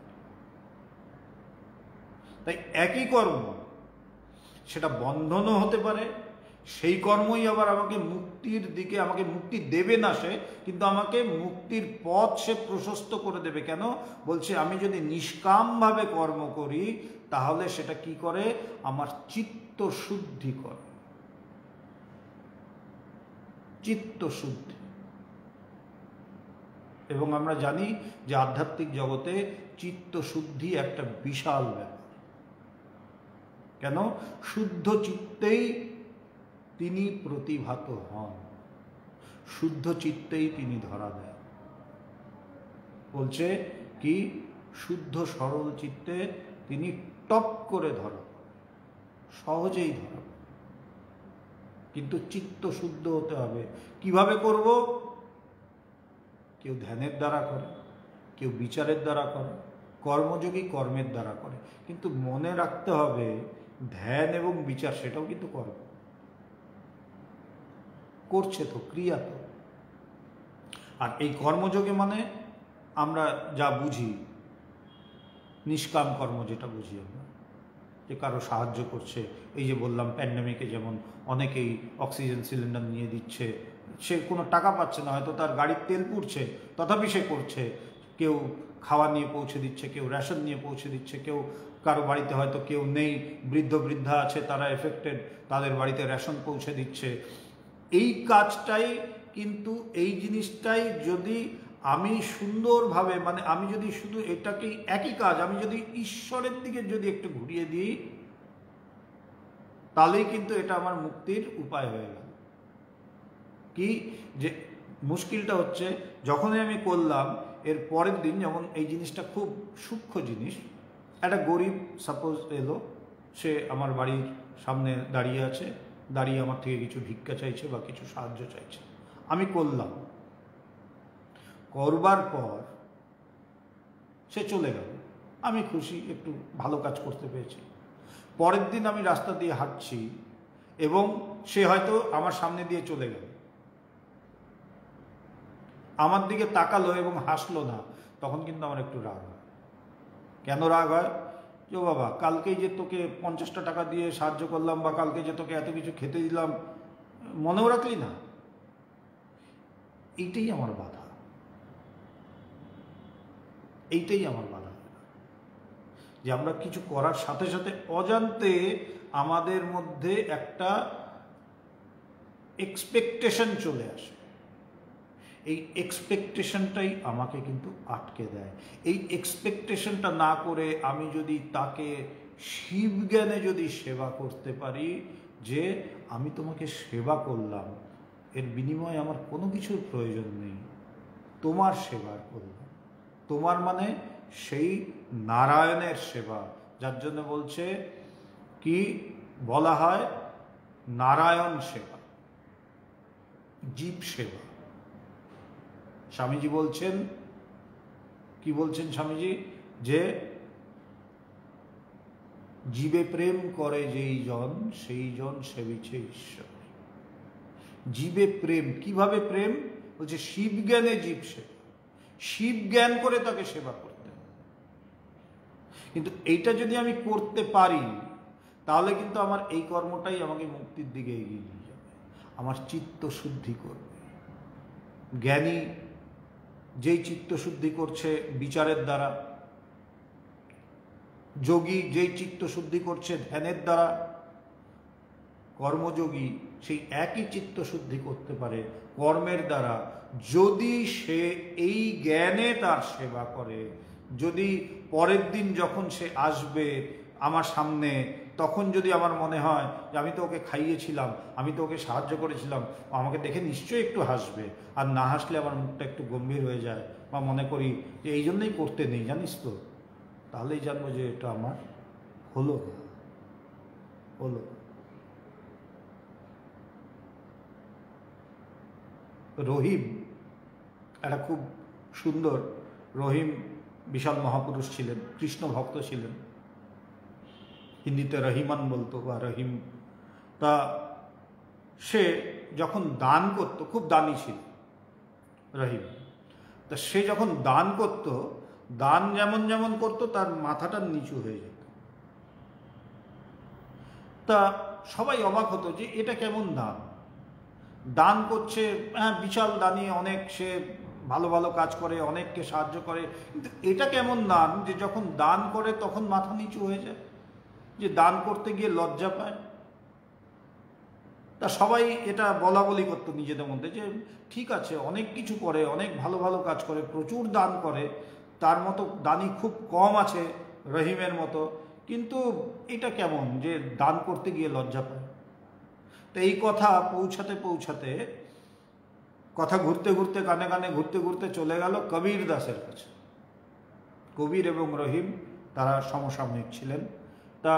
তাই একই কর্ম, সেটা বন্ধনও হতে পারে, সেই কর্মই আবার আমাকে মুক্তির দিকে, আমাকে মুক্তি দেবে না সে, কিন্তু আমাকে মুক্তির পথ সে প্রশস্ত করে দেবে। কেন? বলছে আমি যদি নিষ্কামভাবে কর্ম করি, তাহলে সেটা কি করে? আমার চিত্ত শুদ্ধি করে। চিত্ত শুদ্ধি। এবং আমরা জানি যে আধ্যাত্মিক জগতে চিত্ত শুদ্ধি একটা বিশাল ব্যাপার। কেন? শুদ্ধ চিত্তেই তিনি প্রতিভাত হন, শুদ্ধ চিত্তেই তিনি ধরা দেন। বলছে কি? শুদ্ধ সরল চিত্তে তিনি টপ করে ধরা, সহজেই ধরা। কিন্তু চিত্ত শুদ্ধ হতে হবে। কিভাবে করব? কেউ ধ্যানের দ্বারা করে, কেউ বিচারের দ্বারা করে, কর্মযোগী কর্মের দ্বারা করে। কিন্তু মনে রাখতে হবে, ধ্যান এবং বিচার সেটাও কিন্তু কর্ম। করছে তো, ক্রিয়া তো। আর এই কর্মযোগে মানে আমরা যা বুঝি, নিষ্কাম কর্ম যেটা বুঝি আমরা, যে কারো সাহায্য করছে। এই যে বললাম প্যান্ডেমিকে যেমন অনেকেই অক্সিজেন সিলিন্ডার নিয়ে দিচ্ছে, সে কোনো টাকা পাচ্ছে না, হয়তো তার গাড়ির তেল পুড়ছে, তথাপি সে করছে। কেউ খাওয়া নিয়ে পৌঁছে দিচ্ছে, কেউ রেশন নিয়ে পৌঁছে দিচ্ছে, কেউ কারো বাড়িতে হয়তো কেউ নেই, বৃদ্ধ বৃদ্ধা আছে, তারা এফেক্টেড, তাদের বাড়িতে রেশন পৌঁছে দিচ্ছে। এই কাজটাই কিন্তু, এই জিনিসটাই যদি আমি সুন্দরভাবে, মানে আমি যদি শুধু এটাকেই একই কাজ আমি যদি ঈশ্বরের দিকে যদি একটু ঘুরিয়ে দিই, তাহলেই কিন্তু এটা আমার মুক্তির উপায় হয়ে গেল। কি যে মুশকিলটা হচ্ছে যখনই আমি করলাম এর পরের দিন, যেমন এই জিনিসটা খুব সূক্ষ্ম জিনিস, একটা গরিব সাপোজ এলো, সে আমার বাড়ির সামনে দাঁড়িয়ে আছে, দাঁড়িয়ে আমার থেকে কিছু ভিক্ষা চাইছে বা কিছু সাহায্য চাইছে, আমি করলাম, করবার পর সে চলে গেল, আমি খুশি, একটু ভালো কাজ করতে পেরেছি। পরের দিন আমি রাস্তা দিয়ে হাঁটছি এবং সে হয়তো আমার সামনে দিয়ে চলে গেল, আমার দিকে তাকালো এবং হাসলো না, তখন কিন্তু আমার একটু রাগ হয়। কেন রাগ হয়? যে বাবা, কালকেই যে তোকে 50টা টাকা দিয়ে সাহায্য করলাম বা কালকে যে তোকে এত কিছু খেতে দিলাম, মনেও রাখলি না। এইটাই আমার বাধা, এইটাই আমার বাধা, যে আমরা কিছু করার সাথে সাথে অজান্তে আমাদের মধ্যে একটা এক্সপেকটেশন চলে আসে। এই এক্সপেকটেশনটাই আমাকে কিন্তু আটকে দেয়। এই এক্সপেকটেশনটা না করে আমি যদি তাকে শিবজ্ঞানে যদি সেবা করতে পারি, যে আমি তোমাকে সেবা করলাম, এর বিনিময়ে আমার কোনো কিছুর প্রয়োজন নেই, তোমার সেবা করলাম। তোমার মানে সেই নারায়ণের সেবা, যার জন্য বলছে কি বলা হয়, নারায়ণ সেবা, জীব সেবা। স্বামীজি বলছেন, কি বলছেন স্বামীজি, যে জীবে প্রেম করে যেই জন, সেই জন সেবিছে ঈশ্বর। জীবে প্রেম, কিভাবে প্রেম? বলছে শিব জ্ঞানে জীব সেবা, শিব জ্ঞান করে তাকে সেবা করতে। কিন্তু এইটা যদি আমি করতে পারি, তাহলে কিন্তু আমার এই কর্মটাই আমাকে মুক্তির দিকে এগিয়ে নিয়ে যাবে, আমার চিত্ত শুদ্ধি করবে। জ্ঞানী যেই চিত্ত শুদ্ধি করছে বিচারের দ্বারা, যোগী যেই চিত্ত শুদ্ধি করছে ধ্যানের দ্বারা, কর্মযোগী সেই একই চিত্ত শুদ্ধি করতে পারে কর্মের দ্বারা, যদি সে এই জ্ঞানে তার সেবা করে। যদি পরের দিন যখন সে আসবে আমার সামনে, তখন যদি আমার মনে হয় যে আমি তো ওকে খাইয়েছিলাম, আমি তো ওকে সাহায্য করেছিলাম, ও আমাকে দেখে নিশ্চয়ই একটু হাসবে, আর না হাসলে আমার মুখটা একটু গম্ভীর হয়ে যায়, বা মনে করি যে এই জন্যই করতে নেই জানিস তো, তাহলেই জানবো যে এটা আমার হলো হলো। রহিম একটা খুব সুন্দর, রহিম বিশাল মহাপুরুষ ছিলেন, কৃষ্ণ ভক্ত ছিলেন, হিন্দিতে রহিমান বলতো বা রহিম। তা সে যখন দান করত, খুব দানি ছিল রহিম, তা সে যখন দান করত, দান যেমন যেমন করতো তার মাথাটা নিচু হয়ে যেত। তা সবাই অবাক হতো যে এটা কেমন দান, দান করছে, হ্যাঁ বিশাল দানি, অনেক সে ভালো ভালো কাজ করে, অনেককে সাহায্য করে, কিন্তু এটা কেমন দান যে যখন দান করে তখন মাথা নিচু হয়ে যায়, যে দান করতে গিয়ে লজ্জা পায়। তা সবাই এটা বলা বলি করতো নিজেদের মধ্যে, যে ঠিক আছে অনেক কিছু করে, অনেক ভালো ভালো কাজ করে, প্রচুর দান করে, তার মতো দানি খুব কম আছে রহিমের মতো, কিন্তু এটা কেমন যে দান করতে গিয়ে লজ্জা পায়। তো এই কথা পৌঁছাতে পৌঁছাতে, কথা ঘুরতে ঘুরতে, কানে কানে ঘুরতে ঘুরতে চলে গেল কবির দাসের কাছে। কবির এবং রহিম তারা সমসাময়িক ছিলেন। তা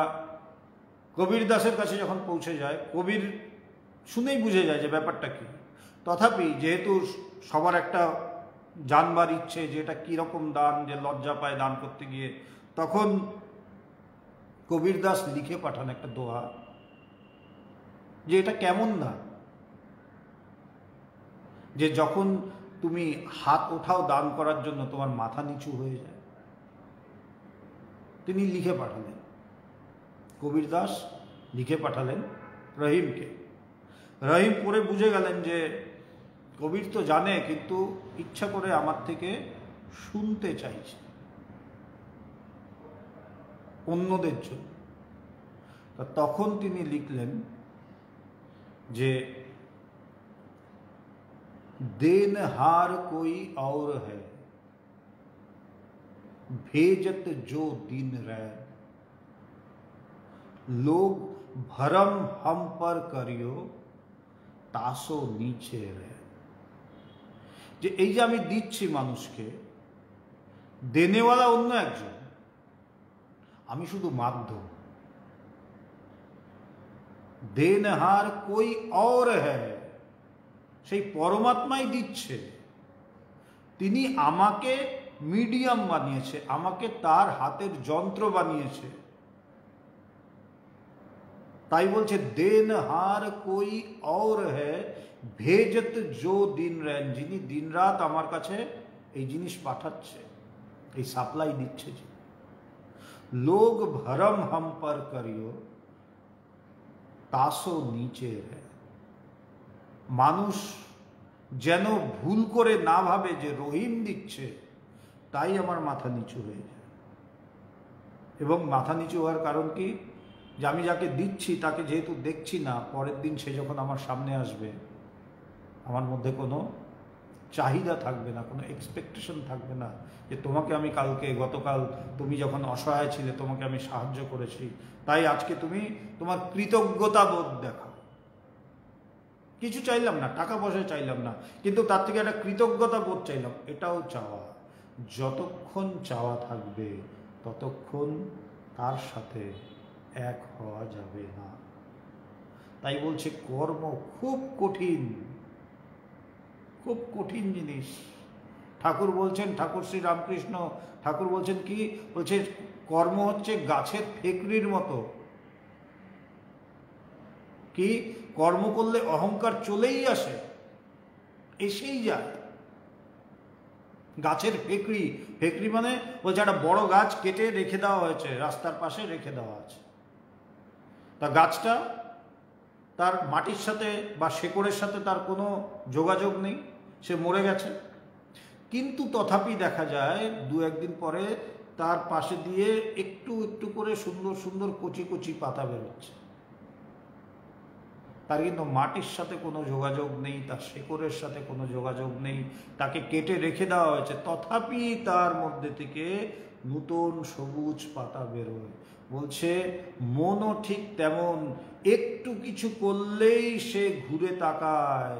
কবির দাসের কাছে যখন পৌঁছে যায়, কবির শুনেই বুঝে যায় যে ব্যাপারটা কী। তথাপি যেহেতু সবার একটা জানবার ইচ্ছে যে এটা কীরকম দান, যে লজ্জা পায় দান করতে গিয়ে, তখন কবির দাস লিখে পাঠান একটা দোহা, যে এটা কেমন দান, যে যখন তুমি হাত ওঠাও দান করার জন্য তোমার মাথা নিচু হয়ে যায়। তিনি লিখে পাঠালেন, কবির দাস লিখে পাঠালেন রহিমকে। রহিম পড়ে বুঝে গেলেন যে কবির তো জানে, কিন্তু ইচ্ছা করে আমার থেকে শুনতে চাইছে অন্যদের জন্য। তখন তিনি লিখলেন যে देनहार कोई और है, भेजत जो दिन रैन, लोग भरम हम पर करियो तासो नीचे रे। যে এই যে আমি দিচ্ছি মানুষকে, দেনেওয়ালা অন্য একজন, আমি শুধু মাধ্যম। দেনহার কোই और है, সেই পরমাত্মাই দিচ্ছে। তিনি আমাকে মিডিয়াম বানিয়েছে, আমাকে তার হাতের যন্ত্র বানিয়েছে। তাই বলছে দেনহার কোই और है भेजत जो दिन रैन, যিনি দিন রাত আমার কাছে এই জিনিস পাঠাচ্ছে, এই সাপ্লাই দিচ্ছে। যে लोग भरम हम पर करियो तासो नीचे है, মানুষ যেন ভুল করে না ভাবে যে রহিম দিচ্ছে, তাই আমার মাথা নিচু হয়ে যায়। এবং মাথা নিচু হওয়ার কারণ কি, যে আমি যাকে দিচ্ছি তাকে যেহেতু দেখছি না, পরের দিন সে যখন আমার সামনে আসবে, আমার মধ্যে কোনো চাহিদা থাকবে না, কোনো এক্সপেকটেশন থাকবে না যে তোমাকে আমি কালকে, গতকাল তুমি যখন অসহায় ছিলে তোমাকে আমি সাহায্য করেছি, তাই আজকে তুমি তোমার কৃতজ্ঞতা বোধ দেখাও। কিছু চাইলাম না, টাকা পয়সা চাইলাম না, কিন্তু তার থেকে একটা কৃতজ্ঞতা বোধ চাইলাম, এটাও চাওয়া। যতক্ষণ চাওয়া থাকবে ততক্ষণ তার সাথে এক হওয়া যাবে না। তাই বলছে কর্ম খুব কঠিন, খুব কঠিন জিনিস। ঠাকুর বলছেন, ঠাকুর শ্রী রামকৃষ্ণ ঠাকুর বলছেন কি, বলছে কর্ম হচ্ছে গাছের ফেকড়ির মতো। কি কর্ম করলে অহংকার চলেই আসে, এসেই যায়। গাছের ফেকড়ি, ফেকড়ি মানে বলছে একটা বড় গাছ কেটে রেখে দেওয়া হয়েছে, রাস্তার পাশে রেখে দেওয়া আছে। তা গাছটা তার মাটির সাথে বা শেকড়ের সাথে তার কোনো যোগাযোগ নেই, সে মরে গেছে। কিন্তু তথাপি দেখা যায় দু একদিন পরে তার পাশে দিয়ে একটু একটু করে সুন্দর সুন্দর কচি কচি পাতা বেরোচ্ছে। তার কিন্তু মাটির সাথে কোনো যোগাযোগ নেই, তার শেকড়ের সাথে কোনো যোগাযোগ নেই, তাকে কেটে রেখে দেওয়া হয়েছে, তথাপি তার মধ্যে থেকে নূতন সবুজ পাতা বেরোয়। বলছে মনও ঠিক তেমন, একটু কিছু করলেই সে ঘুরে তাকায়।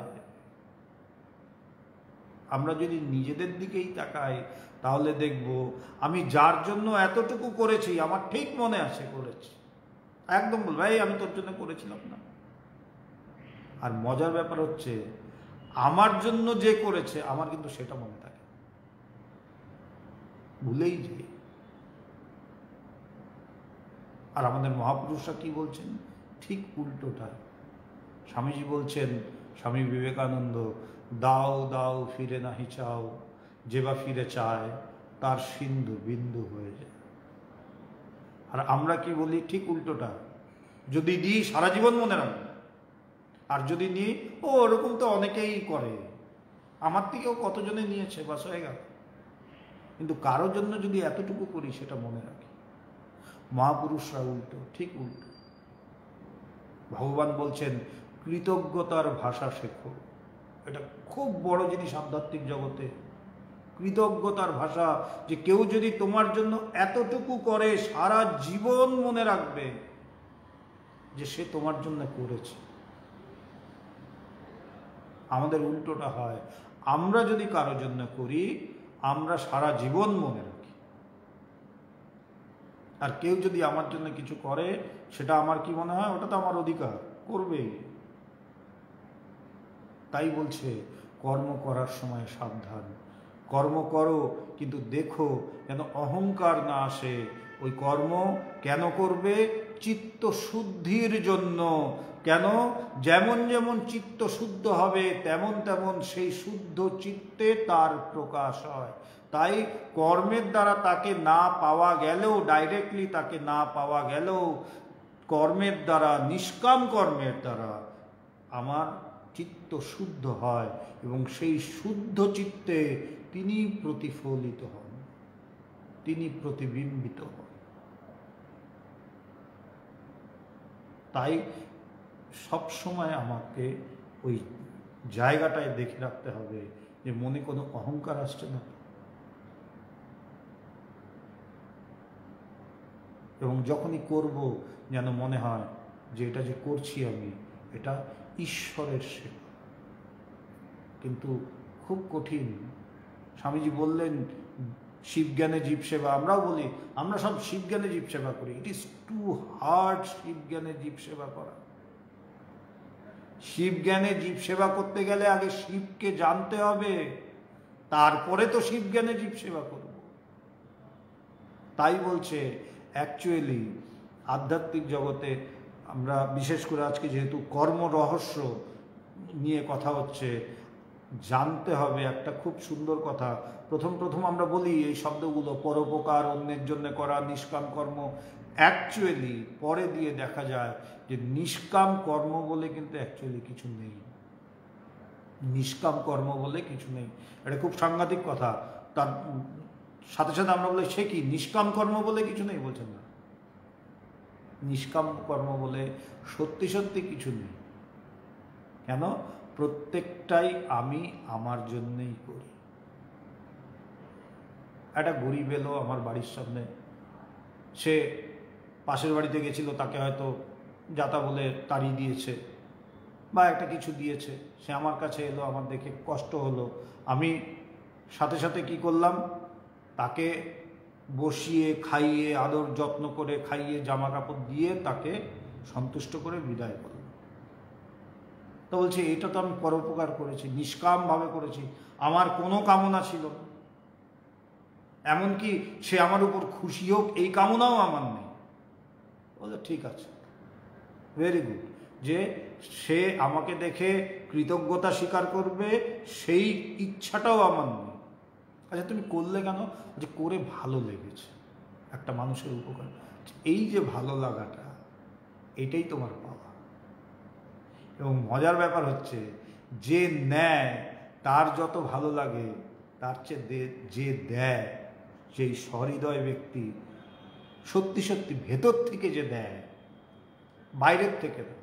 আমরা যদি নিজেদের দিকেই তাকাই তাহলে দেখব আমি যার জন্য এতটুকু করেছি আমার ঠিক মনে আছে করেছি, একদম বলবো এই আমি তোর জন্য করেছিলাম না। আর মজার ব্যাপার হচ্ছে আমার জন্য যে করেছে আমার কিন্তু সেটা মনে থাকে, ভুলেই যাই। আর আমাদের মহাপুরুষরা কি বলছেন, ঠিক উল্টোটা। স্বামীজি বলছেন, স্বামী বিবেকানন্দ, দাও দাও ফিরে নাহি চাও, যে বা ফিরে চায় তার সিন্ধু বিন্দু হয়ে যায়। আর আমরা কি বলি, ঠিক উল্টোটা। যদি দিই সারা জীবন মনে রাখবো, আর যদি নিই ও ওরকম তো অনেকেই করে, আমার থেকেও কতজনে নিয়েছে, বাস হয়ে গেল। কিন্তু কারোর জন্য যদি এতটুকু করি সেটা মনে রাখি। মহাপুরুষরা উল্টো, ঠিক উল্টো। ভগবান বলছেন কৃতজ্ঞতার ভাষা শেখো। এটা খুব বড় জিনিস আধ্যাত্মিক জগতে, কৃতজ্ঞতার ভাষা। যে কেউ যদি তোমার জন্য এতটুকু করে সারা জীবন মনে রাখবে যে সে তোমার জন্য করেছে। আমাদের উল্টোটা হয়, আমরা যদি কারোর জন্য করি আমরা সারা জীবন মনে রাখি, আর কেউ যদি আমার জন্য কিছু করে সেটা আমার কি মনে হয়, ওটা তো আমার অধিকার, করবেই। তাই বলছে কর্ম করার সময় সাবধান, কর্ম করো কিন্তু দেখো যেন অহংকার না আসে। ওই কর্ম কেন করবে, চিত্ত শুদ্ধির জন্য। কেন, যেমন যেমন চিত্ত শুদ্ধ হবে তেমন তেমন সেই শুদ্ধ চিত্তে তার প্রকাশ হয়। তাই কর্মের দ্বারা তাকে না পাওয়া গেলেও, ডাইরেক্টলি তাকে না পাওয়া গেলেও, কর্মের দ্বারা, নিষ্কাম কর্মের দ্বারা আমার চিত্ত শুদ্ধ হয় এবং সেই শুদ্ধ চিত্তে তিনি প্রতিফলিত হন, তিনি প্রতিবিম্বিত হন। তাই সবসময় আমাকে ওই জায়গাটায় দেখে রাখতে হবে যে মনে কোনো অহংকার আসছে না। এবং যখনই করব যেন মনে হয় যে এটা যে করছি আমি, এটা ঈশ্বরের সেবা। কিন্তু খুব কঠিন। স্বামীজি বললেন শিবজ্ঞানে জীব সেবা। আমরাও বলি আমরা সব শিবজ্ঞানে জীব সেবা করি। ইট ইজ টু হার্ড শিবজ্ঞানে জীব সেবা করা। শিবজ্ঞানে জীব সেবা করতে গেলে আগে শিবকে জানতে হবে, তারপরে তো শিবজ্ঞানে জীব সেবা করব। তাই বলছে অ্যাকচুয়ালি আধ্যাত্মিক জগতে আমরা বিশেষ করে আজকে যেহেতু কর্ম রহস্য নিয়ে কথা হচ্ছে, জানতে হবে একটা খুব সুন্দর কথা। প্রথম আমরা বলি এই শব্দগুলো পরোপকার, অন্যের জন্য করা, নিষ্কাম কর্ম। অ্যাকচুয়ালি পরে দিয়ে দেখা যায় যে নিষ্কাম কর্ম বলে কিন্তু অ্যাকচুয়ালি কিছু নেই। নিষ্কাম কর্ম বলে কিছু নেই, এটা খুব সাংঘাতিক কথা। তার সাথে সাথে আমরা বলি সে কি নিষ্কাম কর্ম বলে কিছু নেই? বলছেন না, নিষ্কাম কর্ম বলে সত্যি সত্যি কিছু নেই। কেন? প্রত্যেকটাই আমি আমার জন্যই করি। একটা গরিব এলো আমার বাড়ির সামনে, সে পাশের বাড়িতে গেছিল, তাকে হয়তো যাতা বলে তাড়িয়ে দিয়েছে বা একটা কিছু দিয়েছে, সে আমার কাছে এলো, আমার দেখে কষ্ট হলো। আমি সাথে সাথে কি করলাম? তাকে বসিয়ে খাইয়ে আদর যত্ন করে খাইয়ে জামা কাপড় দিয়ে তাকে সন্তুষ্ট করে বিদায় করলাম। তো বলছে এটা তো আমি পরোপকার করেছি, নিষ্কামভাবে করেছি, আমার কোনো কামনা ছিল না, এমনকি সে আমার উপর খুশি হোক এই কামনাও আমার নেই। বলে ঠিক আছে, ভেরি গুড, যে সে আমাকে দেখে কৃতজ্ঞতা স্বীকার করবে সেই ইচ্ছাটাও আমার নেই। আচ্ছা তুমি করলে কেন? যে করে ভালো লেগেছে, একটা মানুষের উপকার। এই যে ভালো লাগাটা, এটাই তোমার পাওয়া। এবং মজার ব্যাপার হচ্ছে যে নেয় তার যত ভালো লাগে, তার চেয়ে যে দেয়, যেই সহৃদয় ব্যক্তি সত্যি সত্যি ভেতর থেকে যে দেয়, বাইরের থেকে না,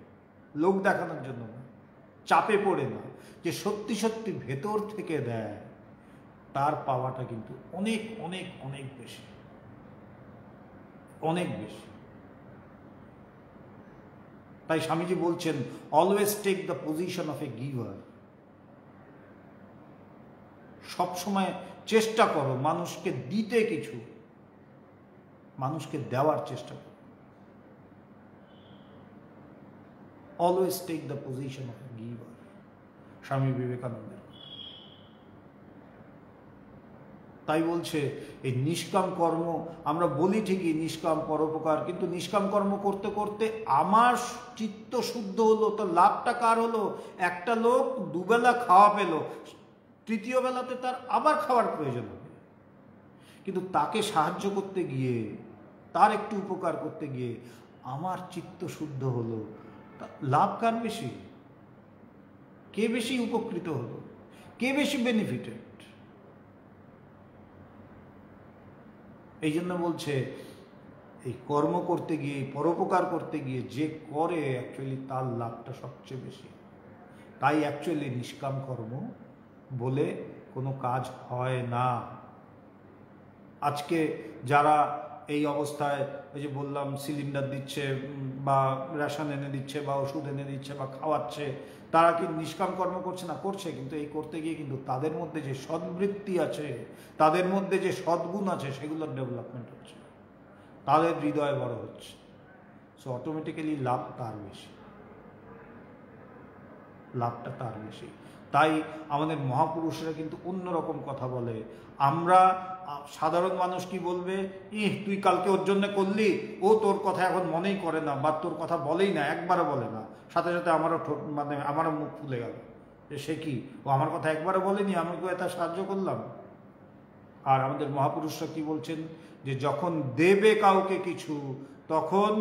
লোক দেখানোর জন্য না, চাপে পড়ে না, যে সত্যি সত্যি ভেতর থেকে দেয়, তার পাওয়াটা কিন্তু অনেক অনেক অনেক বেশি, অনেক বেশি। তাই স্বামীজি বলছেন always take the position of a giver. সবসময় চেষ্টা করো মানুষকে দিতে, কিছু মানুষকে দেওয়ার চেষ্টা করো। Always take the position of a giver, Swami বিবেকানন্দের। তাই বলছে এই নিষ্কাম কর্ম আমরা বলি ঠিকই, নিষ্কাম পরোপকার, কিন্তু নিষ্কাম কর্ম করতে করতে আমার চিত্ত শুদ্ধ হলো, তো লাভটা কার হলো? একটা লোক দুবেলা খাওয়া পেল, তৃতীয় বেলাতে তার আবার খাওয়ার প্রয়োজন হবে, কিন্তু তাকে সাহায্য করতে গিয়ে, তার একটু উপকার করতে গিয়ে আমার চিত্ত শুদ্ধ হলো। লাভ কার বেশি? কে বেশি উপকৃত হলো? কে বেশি বেনিফিটেড? এই জন্য বলছে এই কর্ম করতে গিয়ে, পরোপকার করতে গিয়ে যে করে অ্যাকচুয়ালি তার লাভটা সবচেয়ে বেশি। তাই অ্যাকচুয়ালি নিষ্কাম কর্ম বলে কোনো কাজ হয় না। আজকে যারা এই অবস্থায়, ওই যে বললাম সিলিন্ডার দিচ্ছে বা রেশন এনে দিচ্ছে বা ওষুধ এনে দিচ্ছে বা খাওয়াচ্ছে, তারা কি নিষ্কাম কর্ম করছে না? করছে, কিন্তু এই করতে গিয়ে কিন্তু তাদের মধ্যে যে সদ্বৃত্তি আছে, তাদের মধ্যে যে সদ্গুণ আছে, সেগুলোর ডেভেলপমেন্ট হচ্ছে, তাদের হৃদয় বড় হচ্ছে। সো অটোমেটিক্যালি লাভ তার বেশি, লাভটা তার বেশি। তাই আমাদের মহাপুরুষরা কিন্তু অন্যরকম কথা বলে। আমরা সাধারণ মানুষ কি বলবে? তুই কালকে ওর জন্য করলি, ও তোর কথা এখন মনেই করে না বা তোর কথা বলেই না, একবারও বলে না। সাথে সাথে আমারও মানে আমারও মুখ ফুলে গেল যে সে কি, ও আমার কথা একবারও বলেনি, আমি ওকে এত সাহায্য করলাম। আর আমাদের মহাপুরুষরা কি বলছেন? যে যখন দেবে কাউকে কিছু, তখন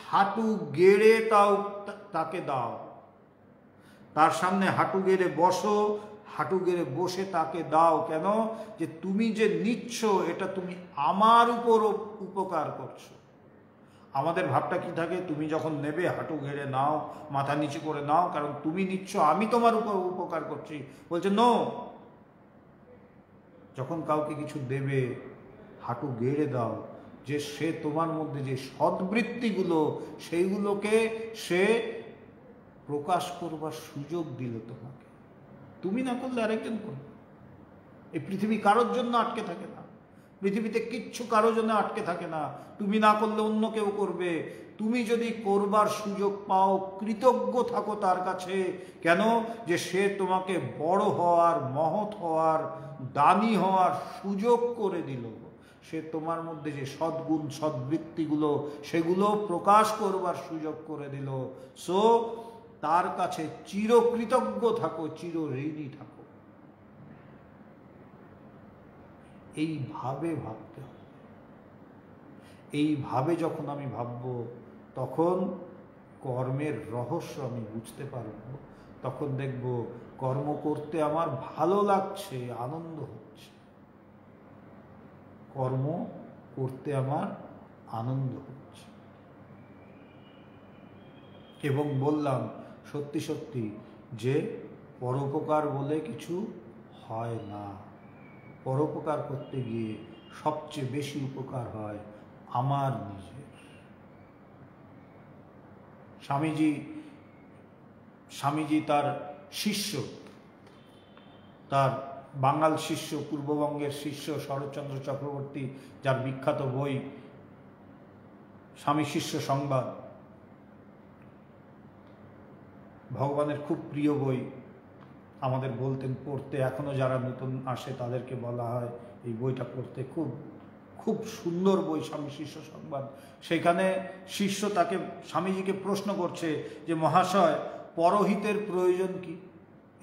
হাঁটু গেড়ে তাকে দাও, তার সামনে হাঁটু গেড়ে বসো, হাঁটু গেড়ে বসে তাকে দাও। কেন? যে তুমি যে নিচ্ছ, এটা তুমি আমার উপর উপকার করছো। আমাদের ভাবটা কি থাকে? তুমি যখন নেবে হাঁটু গেড়ে নাও, মাথা নিচু করে নাও, কারণ তুমি নিচ্ছ, আমি তোমার উপর উপকার করছি। বলছে নো, যখন কাউকে কিছু দেবে হাঁটু গেড়ে দাও, যে সে তোমার মধ্যে যে সদ্বৃত্তিগুলো সেইগুলোকে সে প্রকাশ করবার সুযোগ দিল তোমাকে। তুমি না করলে আরেকজন করবে। এই পৃথিবী কারোর জন্য আটকে থাকে না, পৃথিবীতে কিচ্ছু কারোর জন্য আটকে থাকে না। তুমি না করলে অন্য কেউ করবে। তুমি যদি করবার সুযোগ পাও, কৃতজ্ঞ থাকো তার কাছে। কেন? যে সে তোমাকে বড় হওয়ার, মহৎ হওয়ার, দানী হওয়ার সুযোগ করে দিল। সে তোমার মধ্যে যে সদ্গুণ সদ্বৃত্তিগুলো সেগুলো প্রকাশ করবার সুযোগ করে দিল। সো তার কাছে চিরকৃতজ্ঞ থাকো, চির ঋণী থাকো। এইভাবে ভাবতে হবে। এইভাবে যখন আমি ভাবব, তখন কর্মের রহস্য আমি বুঝতে পারব। তখন দেখব কর্ম করতে আমার ভালো লাগছে, আনন্দ হচ্ছে। কর্ম করতে আমার আনন্দ হচ্ছে। এবং বললাম সত্যি সত্যি যে পরোপকার বলে কিছু হয় না। পরোপকার করতে গিয়ে সবচেয়ে বেশি উপকার হয় আমার নিজের। স্বামীজি তার শিষ্য, তার বাঙাল শিষ্য, পূর্ববঙ্গের শিষ্য শরৎচন্দ্র চক্রবর্তী, যার বিখ্যাত বই স্বামী শিষ্য সংবাদ, ভগবানের খুব প্রিয় বই, আমাদের বলতেন পড়তে। এখনো যারা নতুন আসে তাদেরকে বলা হয় এই বইটা পড়তে। খুব খুব সুন্দর বই স্বামী শিষ্য সংবাদ। সেখানে শিষ্য তাকে, স্বামীজিকে প্রশ্ন করছে যে মহাশয়, পরহিতের প্রয়োজন কি?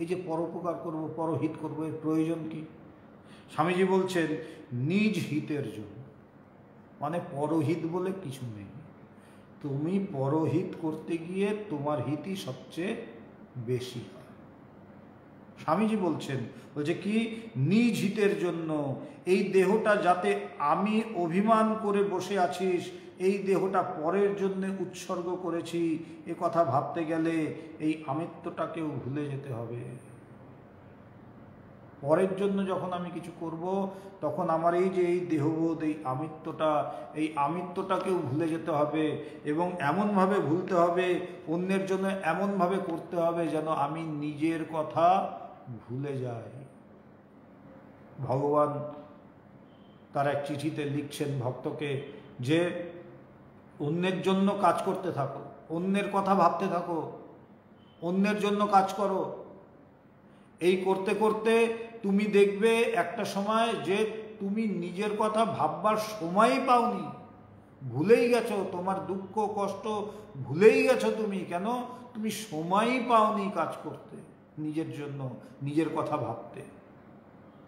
এই যে পরোপকার করব, পরহিত করব, এর প্রয়োজন কি? স্বামীজি বলছেন নিজ হিতের জন্য। মানে পরহিত বলে কিছু নেই। তুমি পরহিত করতে গিয়ে তোমার হিতই সবচেয়ে বেশি হয়। স্বামীজি বলছে কি, নিজ হিতের জন্য। এই দেহটা যাতে আমি অভিমান করে বসে আছিস, এই দেহটা পরের জন্য উৎসর্গ করেছি, এ কথা ভাবতে গেলে এই আমিত্বটাকেও ভুলে যেতে হবে। পরের জন্য যখন আমি কিছু করব, তখন আমার এই যে এই দেহবোধ, এই আমিত্বটাকেও ভুলে যেতে হবে। এবং এমনভাবে ভুলতে হবে, অন্যের জন্য এমনভাবে করতে হবে যেন আমি নিজের কথা ভুলে যাই। ভগবান তার এক চিঠিতে লিখছেন ভক্তকে যে অন্যের জন্য কাজ করতে থাকো, অন্যের কথা ভাবতে থাকো, অন্যের জন্য কাজ করো। এই করতে করতে তুমি দেখবে একটা সময় যে তুমি নিজের কথা ভাববার সময়ই পাওনি, ভুলেই গেছো। তোমার দুঃখ কষ্ট ভুলেই গেছো তুমি। কেন? তুমি সময়ই পাওনি কাজ করতে, নিজের জন্য, নিজের কথা ভাবতে।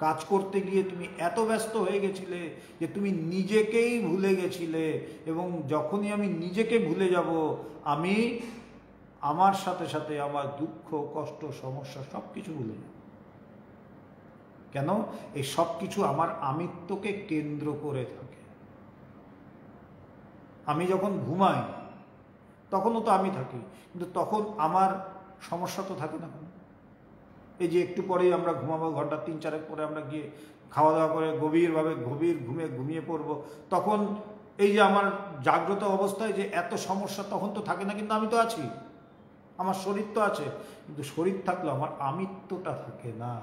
কাজ করতে গিয়ে তুমি এত ব্যস্ত হয়ে গেছিলে যে তুমি নিজেকেই ভুলে গেছিলে। এবং যখনই আমি নিজেকে ভুলে যাব, আমি আমার সাথে সাথে আমার দুঃখ কষ্ট সমস্যা সব কিছু ভুলে যাব। কেন? এই সব কিছু আমার আমিত্বকে কেন্দ্র করে থাকে। আমি যখন ঘুমাই তখনও তো আমি থাকি, কিন্তু তখন আমার সমস্যা তো থাকে না। এই যে একটু পরেই আমরা ঘুমাবো, ঘন্টা 3-4 পরে আমরা গিয়ে খাওয়া দাওয়া করে গভীর ঘুমে ঘুমিয়ে পড়বো, তখন এই যে আমার জাগ্রত অবস্থায় যে এত সমস্যা তখন তো থাকে না, কিন্তু আমি তো আছি, আমার শরীর তো আছে। কিন্তু শরীর থাকলে আমার আমিত্বটা থাকে না।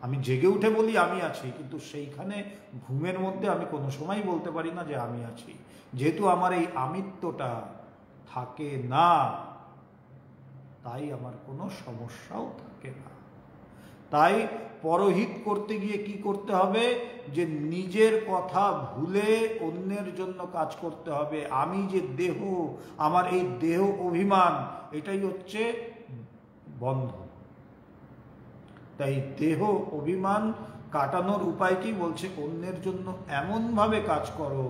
আমি জেগে উঠে বলি আমি আছি, কিন্তু সেইখানে ঘুমের মধ্যে আমি কোনো সময় বলতে পারি না যে আমি আছি, যেহেতু আমার এই আমিত্বটা থাকে না। তাই আমার কোনো সমস্যাও থাকে না। তাই পরহিত করতে গিয়ে কি করতে হবে? যে নিজের কথা ভুলে অন্যের জন্য কাজ করতে হবে। আমি যে দেহ, আমার এই দেহ অভিমান, এটাই হচ্ছে বন্ধন। তাই দেহ অভিমান কাটানোর উপায় কি? বলছে অন্যের জন্য এমনভাবে কাজ করো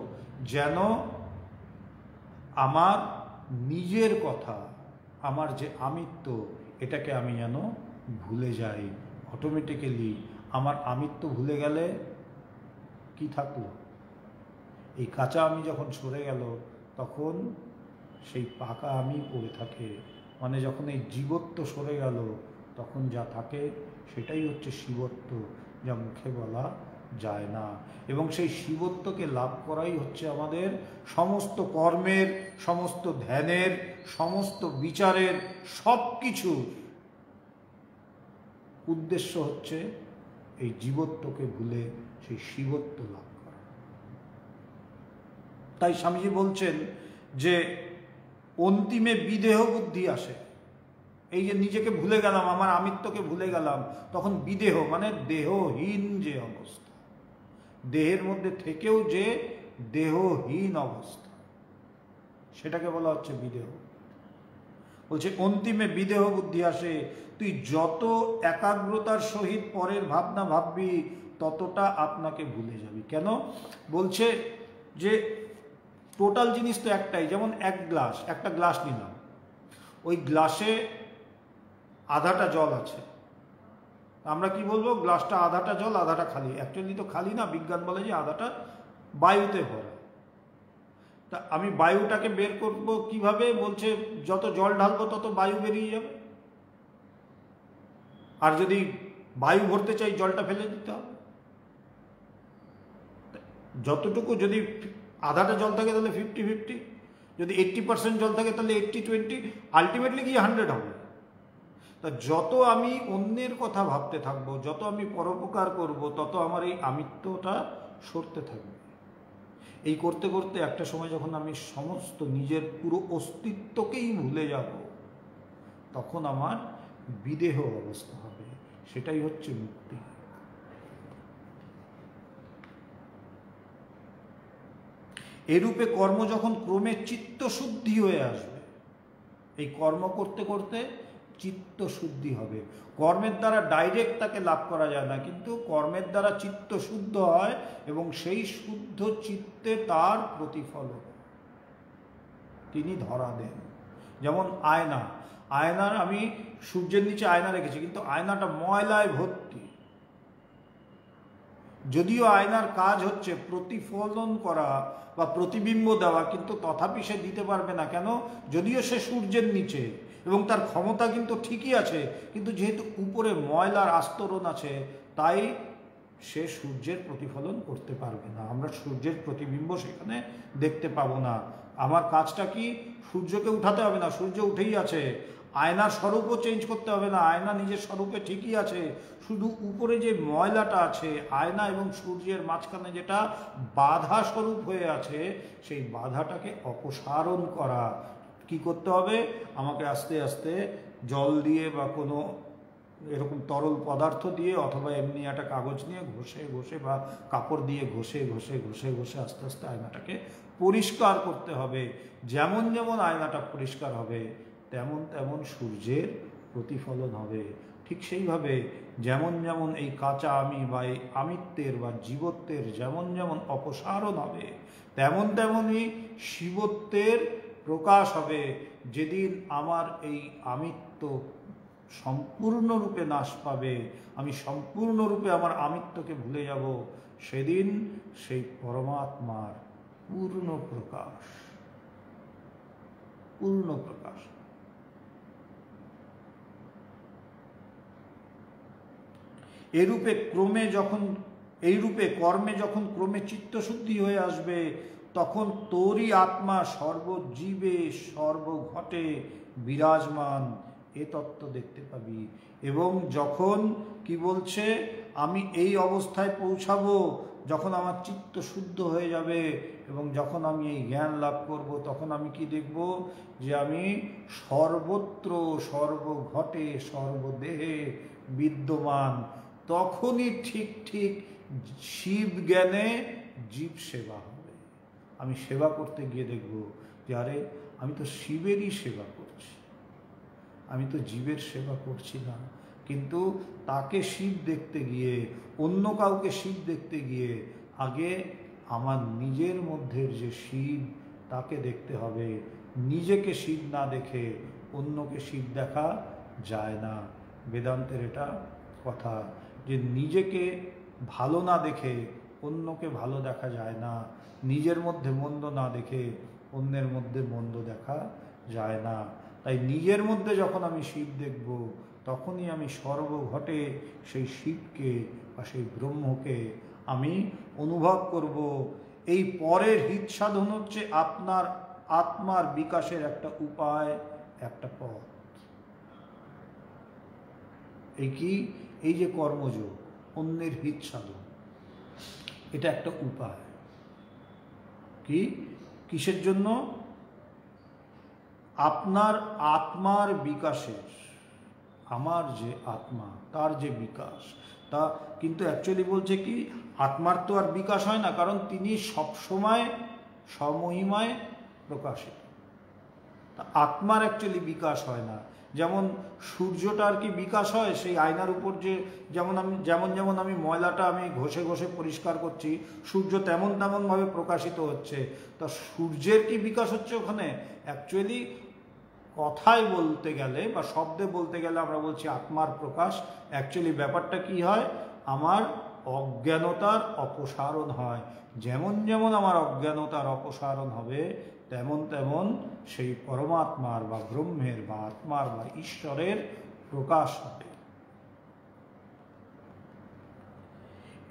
যেন আমার নিজের কথা, আমার যে আমিত্ব, এটাকে আমি যেন ভুলে যাই। অটোমেটিক্যালি আমার আমিত্ব ভুলে গেলে কি থাকলো? এই কাঁচা আমি যখন সরে গেল, তখন সেই পাকা আমি পড়ে থাকে। মানে যখন এই জীবত্ব সরে গেল, তখন যা থাকে সেটাই হচ্ছে শিবত্ব, যা মুখে বলা যায় না। এবং সেই শিবত্বকে লাভ করাই হচ্ছে আমাদের সমস্ত কর্মের, সমস্ত ধ্যানের, সমস্ত বিচারের, সব কিছুর উদ্দেশ্য হচ্ছে এই জীবত্বকে ভুলে সেই শিবত্ব লাভ করা। তাই স্বামীজি বলছেন যে অন্তিমে বিদেহ বুদ্ধি আসে। এই যে নিজেকে ভুলে গেলাম, আমার আমিত্বকে ভুলে গেলাম, তখন বিদেহ মানে দেহহীন যে অবস্থা, দেহের মধ্যে থেকেও যে দেহহীন অবস্থা, সেটাকে বলা হচ্ছে বিদেহ। বলছে অন্তিমে বিদেহ বুদ্ধি আসে। তুই যত একাগ্রতার সহিত পরের ভাবনা ভাববি ততটা আপনাকে ভুলে যাবি। কেন? বলছে যে টোটাল জিনিস তো একটাই। যেমন একটা গ্লাস নিলাম, ওই গ্লাসে আধাটা জল আছে, আমরা কি বলবো? গ্লাসটা আধাটা জল আধাটা খালি। অ্যাকচুয়ালি তো খালি না, বিজ্ঞান বলে যে আধাটা বায়ুতে ভরা। তা আমি বায়ুটাকে বের করব কিভাবে? বলছে যত জল ঢালবো তত বায়ু বেরিয়ে যাবে। আর যদি বায়ু ভরতে চাই জলটা ফেলে দিতে হবে। যতটুকু, যদি আধাটা জল থাকে তাহলে 50-50, যদি 80% জল থাকে তাহলে 80-20, আলটিমেটলি কি 100 হবে। তা যত আমি অন্যের কথা ভাবতে থাকবো, যত আমি পরোপকার করব, তত আমার এই আমিত্বটা সরতে থাকবে। এই করতে করতে একটা সময় যখন আমি সমস্ত নিজের পুরো অস্তিত্বকেই ভুলে যাব, তখন আমার বিদেহ অবস্থা হবে। সেটাই হচ্ছে মুক্তি। এরূপে কর্ম যখন ক্রমে চিত্তশুদ্ধি হয়ে আসবে, এই কর্ম করতে করতে চিত্তশুদ্ধি হবে। কর্মের দ্বারা ডাইরেক্ট তাকে লাভ করা যায় না, কিন্তু কর্মের দ্বারা চিত্ত শুদ্ধ হয় এবং সেই শুদ্ধ চিত্তে তার প্রতিফল তিনি ধরা দেন। যেমন আয়নার আমি সূর্যের নিচে আয়না রেখেছি, কিন্তু আয়নাটা ময়লায় ভর্তি। যদিও আয়নার কাজ হচ্ছে প্রতিফলন করা বা প্রতিবিম্ব দেওয়া, কিন্তু তথাপি সে দিতে পারবে না। কেন? যদিও সে সূর্যের নিচে এবং তার ক্ষমতা কিন্তু ঠিকই আছে, কিন্তু যেহেতু উপরে ময়লার আস্তরণ আছে, তাই সে সূর্যের প্রতিফলন করতে পারবে না। আমরা সূর্যের প্রতিবিম্ব সেখানে দেখতে পাবো না। আমার কাজটা কি? সূর্যকে উঠাতে হবে না, সূর্য উঠেই আছে। আয়নার স্বরূপও চেঞ্জ করতে হবে না, আয়না নিজের স্বরূপে ঠিকই আছে। শুধু উপরে যে ময়লাটা আছে, আয়না এবং সূর্যের মাঝখানে যেটা বাধা স্বরূপ হয়ে আছে, সেই বাধাটাকে অপসারণ করা। কি করতে হবে? আমাকে আস্তে আস্তে জল দিয়ে বা কোনো এরকম তরল পদার্থ দিয়ে, অথবা এমনি একটা কাগজ নিয়ে ঘষে ঘষে বা কাপড় দিয়ে ঘষে ঘষে ঘষে ঘষে আস্তে আস্তে আয়নাটাকে পরিষ্কার করতে হবে। যেমন যেমন আয়নাটা পরিষ্কার হবে, তেমন তেমন সূর্যের প্রতিফলন হবে। ঠিক সেইভাবে যেমন যেমন এই কাঁচা আমি বা এই আমিত্বের বা জীবত্বের যেমন যেমন অপসারণ হবে, তেমন তেমনই শিবত্বের প্রকাশ হবে। যেদিন আমার এই আমিত্ব সম্পূর্ণরূপে নাশ পাবে, আমি সম্পূর্ণরূপে আমার আমিত্বকে ভুলে যাব, সেদিন সেই পরমাত্মার পূর্ণ প্রকাশ। এইরূপে কর্মে যখন ক্রমে চিত্তশুদ্ধি হয়ে আসবে, তখন তোরই আত্মা সর্বজীবে সর্বঘটে বিরাজমান, এ তত্ত্ব দেখতে পাবি। এবং যখন কি বলছে, আমি এই অবস্থায় পৌঁছাবো যখন আমার চিত্ত শুদ্ধ হয়ে যাবে এবং যখন আমি এই জ্ঞান লাভ করব, তখন আমি কি দেখব? যে আমি সর্বত্র সর্বঘটে সর্বদেহে বিদ্যমান। তখনই ঠিক ঠিক শিব জ্ঞানে জীব সেবা হবে। আমি সেবা করতে গিয়ে দেখব যে আরে আমি তো শিবেরই সেবা করছি, আমি তো জীবের সেবা করছি না। কিন্তু তাকে শিব দেখতে গিয়ে, অন্য কাউকে শিব দেখতে গিয়ে আগে আমার নিজের মধ্যের যে শিব তাকে দেখতে হবে। নিজেকে শিব না দেখে অন্যকে শিব দেখা যায় না। বেদান্তের এটা কথা, যে নিজেকে ভালো না দেখে অন্যকে ভালো দেখা যায় না, নিজের মধ্যে মন্দ না দেখে অন্যের মধ্যে মন্দ দেখা যায় না। তাই নিজের মধ্যে যখন আমি শিব দেখব, তখনই আমি সর্বঘটে সেই শিবকে বা সেই ব্রহ্মকে আমি অনুভব করব এই পরের হিত সাধন হচ্ছে আপনার আত্মার বিকাশের একটা উপায়, একটা পথ। এই যে কর্মযোগ, অন্যের হিত সাধন, এটা একটা উপায়। কিসের জন্য? আপনার আত্মার বিকাশের। আমার যে আত্মা, তার যে বিকাশ, তা কিন্তু অ্যাকচুয়ালি বলছে কি, আত্মার তো আর বিকাশ হয় না, কারণ তিনি সবসময় স্বমহিমায় প্রকাশিত। তা আত্মার অ্যাকচুয়ালি বিকাশ হয় না। যেমন সূর্যটা আর কি বিকাশ হয় সেই আয়নার উপর, যে যেমন আমি ময়লাটা আমি ঘষে ঘষে পরিষ্কার করছি, সূর্য তেমনভাবে প্রকাশিত হচ্ছে। তা সূর্যের কি বিকাশ হচ্ছে ওখানে? অ্যাকচুয়ালি কথায় বলতে গেলে বা শব্দে বলতে গেলে আমরা বলছি আত্মার প্রকাশ। অ্যাকচুয়ালি ব্যাপারটা কি হয়? আমার অজ্ঞানতার অপসারণ হয়। যেমন আমার অজ্ঞানতার অপসারণ হবে, তেমন সেই পরমাত্মার বা ব্রহ্মের বা আত্মার বা ঈশ্বরের প্রকাশ হবে।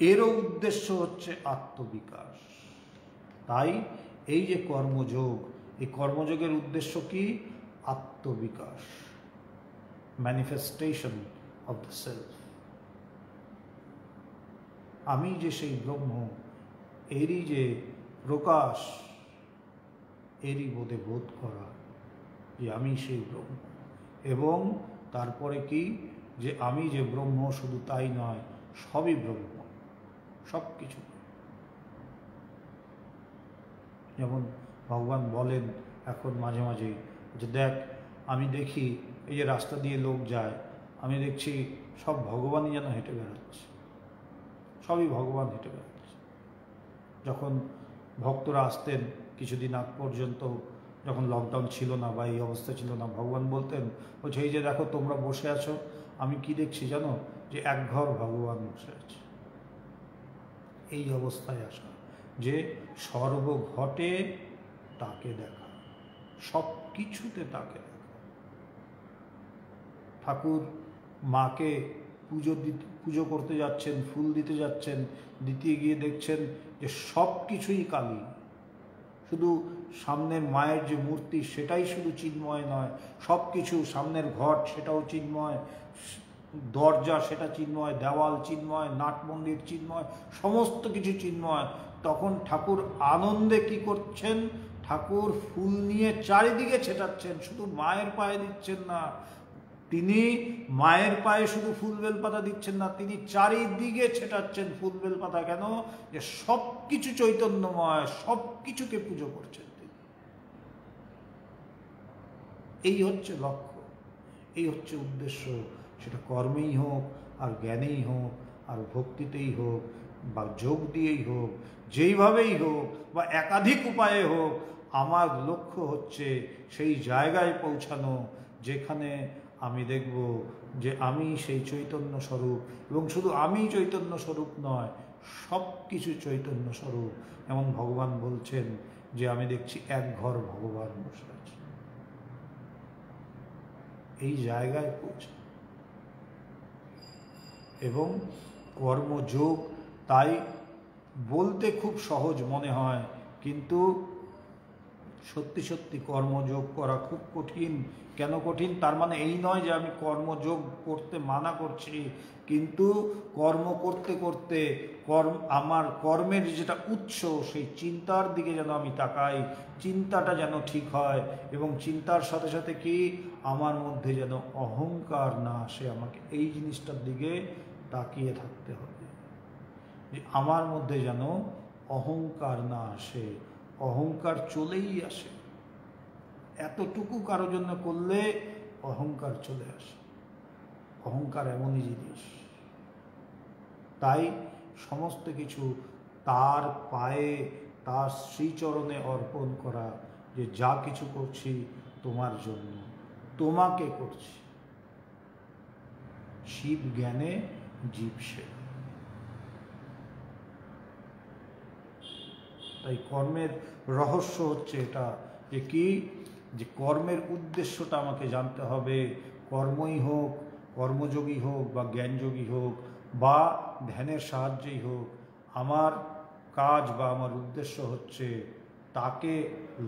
এরও উদ্দেশ্য হচ্ছে আত্মবিকাশ। তাই এই যে কর্মযোগ, এই কর্মযোগের উদ্দেশ্য কি? আত্মবিকাশ, ম্যানিফেস্টেশন অফ দ্য সেলফ। আমি যে সেই ব্রহ্ম, এরই যে প্রকাশ, এরই বোধ করা যে আমি সেই ব্রহ্ম। এবং তারপরে কি, যে আমি যে ব্রহ্ম, শুধু তাই নয়, সবই ব্রহ্ম, সব কিছু। যেমন ভগবান বলেন এখন মাঝে মাঝে যে দেখ, আমি দেখি এই যে রাস্তা দিয়ে লোক যায়, আমি দেখছি সব ভগবানই যেন হেঁটে বেড়াচ্ছে, সবই ভগবান হেঁটে বেড়াচ্ছে। যখন ভক্তরা আসতেন কিছুদিন আগ পর্যন্ত, যখন লকডাউন ছিল না বা এই অবস্থা ছিল না, ভগবান বলতেন, বলছে এই যে দেখো তোমরা বসে আছো, আমি কি দেখছি জানো? যে এক ঘর ভগবান বসে আছে। এই অবস্থায় আসা, যে সর্বঘটে তাকে দেখা, সব কিছুতে তাকে দেখা। ঠাকুর মাকে পুজো করতে যাচ্ছেন, ফুল দিতে যাচ্ছেন, দিতে গিয়ে দেখছেন যে সব কিছুই কালী। শুধু সামনের মায়ের যে মূর্তি সেটাই শুধু চিন্ময় নয়, সব কিছু, সামনের ঘট সেটাও চিন্ময়, দরজা সেটা চিন্ময়, দেওয়াল চিন্ময়, নাটমন্দির চিন্ময়, সমস্ত কিছু চিন্ময়। তখন ঠাকুর আনন্দে কি করছেন? ঠাকুর ফুল নিয়ে চারিদিকে ছেটাচ্ছেন, শুধু মায়ের পায়ে দিচ্ছেন না, তিনি মায়ের পায়ে শুধু ফুল বেলপাতা দিচ্ছেন না, তিনি চারিদিকে ছেটাচ্ছেন ফুল বেলপাতা। কেন? যে সব কিছু চৈতন্যময়, সব কিছুকে পুজো করছেন তিনি। এই হচ্ছে লক্ষ্য, এই হচ্ছে উদ্দেশ্য। সেটা কর্মেই হোক, আর জ্ঞানেই হোক, আর ভক্তিতেই হোক, বা যোগ দিয়েই হোক, যেইভাবেই হোক, বা একাধিক উপায়ে হোক, আমার লক্ষ্য হচ্ছে সেই জায়গায় পৌঁছানো যেখানে আমি দেখব যে আমি সেই চৈতন্য স্বরূপ। এবং শুধু আমি চৈতন্য স্বরূপ নয়, সব কিছু চৈতন্য স্বরূপ। এমন ভগবান বলছেন যে আমি দেখছি এক ঘর ভগবান বসে আছে। এই জায়গায় পৌঁছে। এবং কর্মযোগ তাই বলতে খুব সহজ মনে হয়, কিন্তু সত্যি সত্যি কর্মযোগ করা খুব কঠিন। কেন কঠিন? তার মানে এই নয় যে আমি কর্মযোগ করতে মানা করছি, কিন্তু কর্ম করতে করতে আমার কর্মের যেটা উৎস, সেই চিন্তার দিকে যেন আমি তাকাই, চিন্তাটা যেন ঠিক হয়। এবং চিন্তার সাথে সাথে কি, আমার মধ্যে যেন অহংকার না আসে। আমাকে এই জিনিসটার দিকে তাকিয়ে থাকতে হবে, যে আমার মধ্যে যেন অহংকার না আসে। অহংকার চলেই আসে, এতটুকু কারো জন্য করলে অহংকার চলে আসে। অহংকার এমনই জিনিস। তাই সমস্ত কিছু তার পায়ে, তার শ্রীচরণে অর্পণ করা, যে যা কিছু করছি তোমার জন্য, তোমাকে করছি। শিব জ্ঞানে জীব সেবা। তাই কর্মের রহস্য হচ্ছে এটা, যে কি, যে কর্মের উদ্দেশ্যটা আমাকে জানতে হবে। কর্মই হোক, কর্মযোগী হোক, বা জ্ঞানযোগী হোক, বা ধ্যানের সাহায্যেই হোক, আমার কাজ বা আমার উদ্দেশ্য হচ্ছে তাকে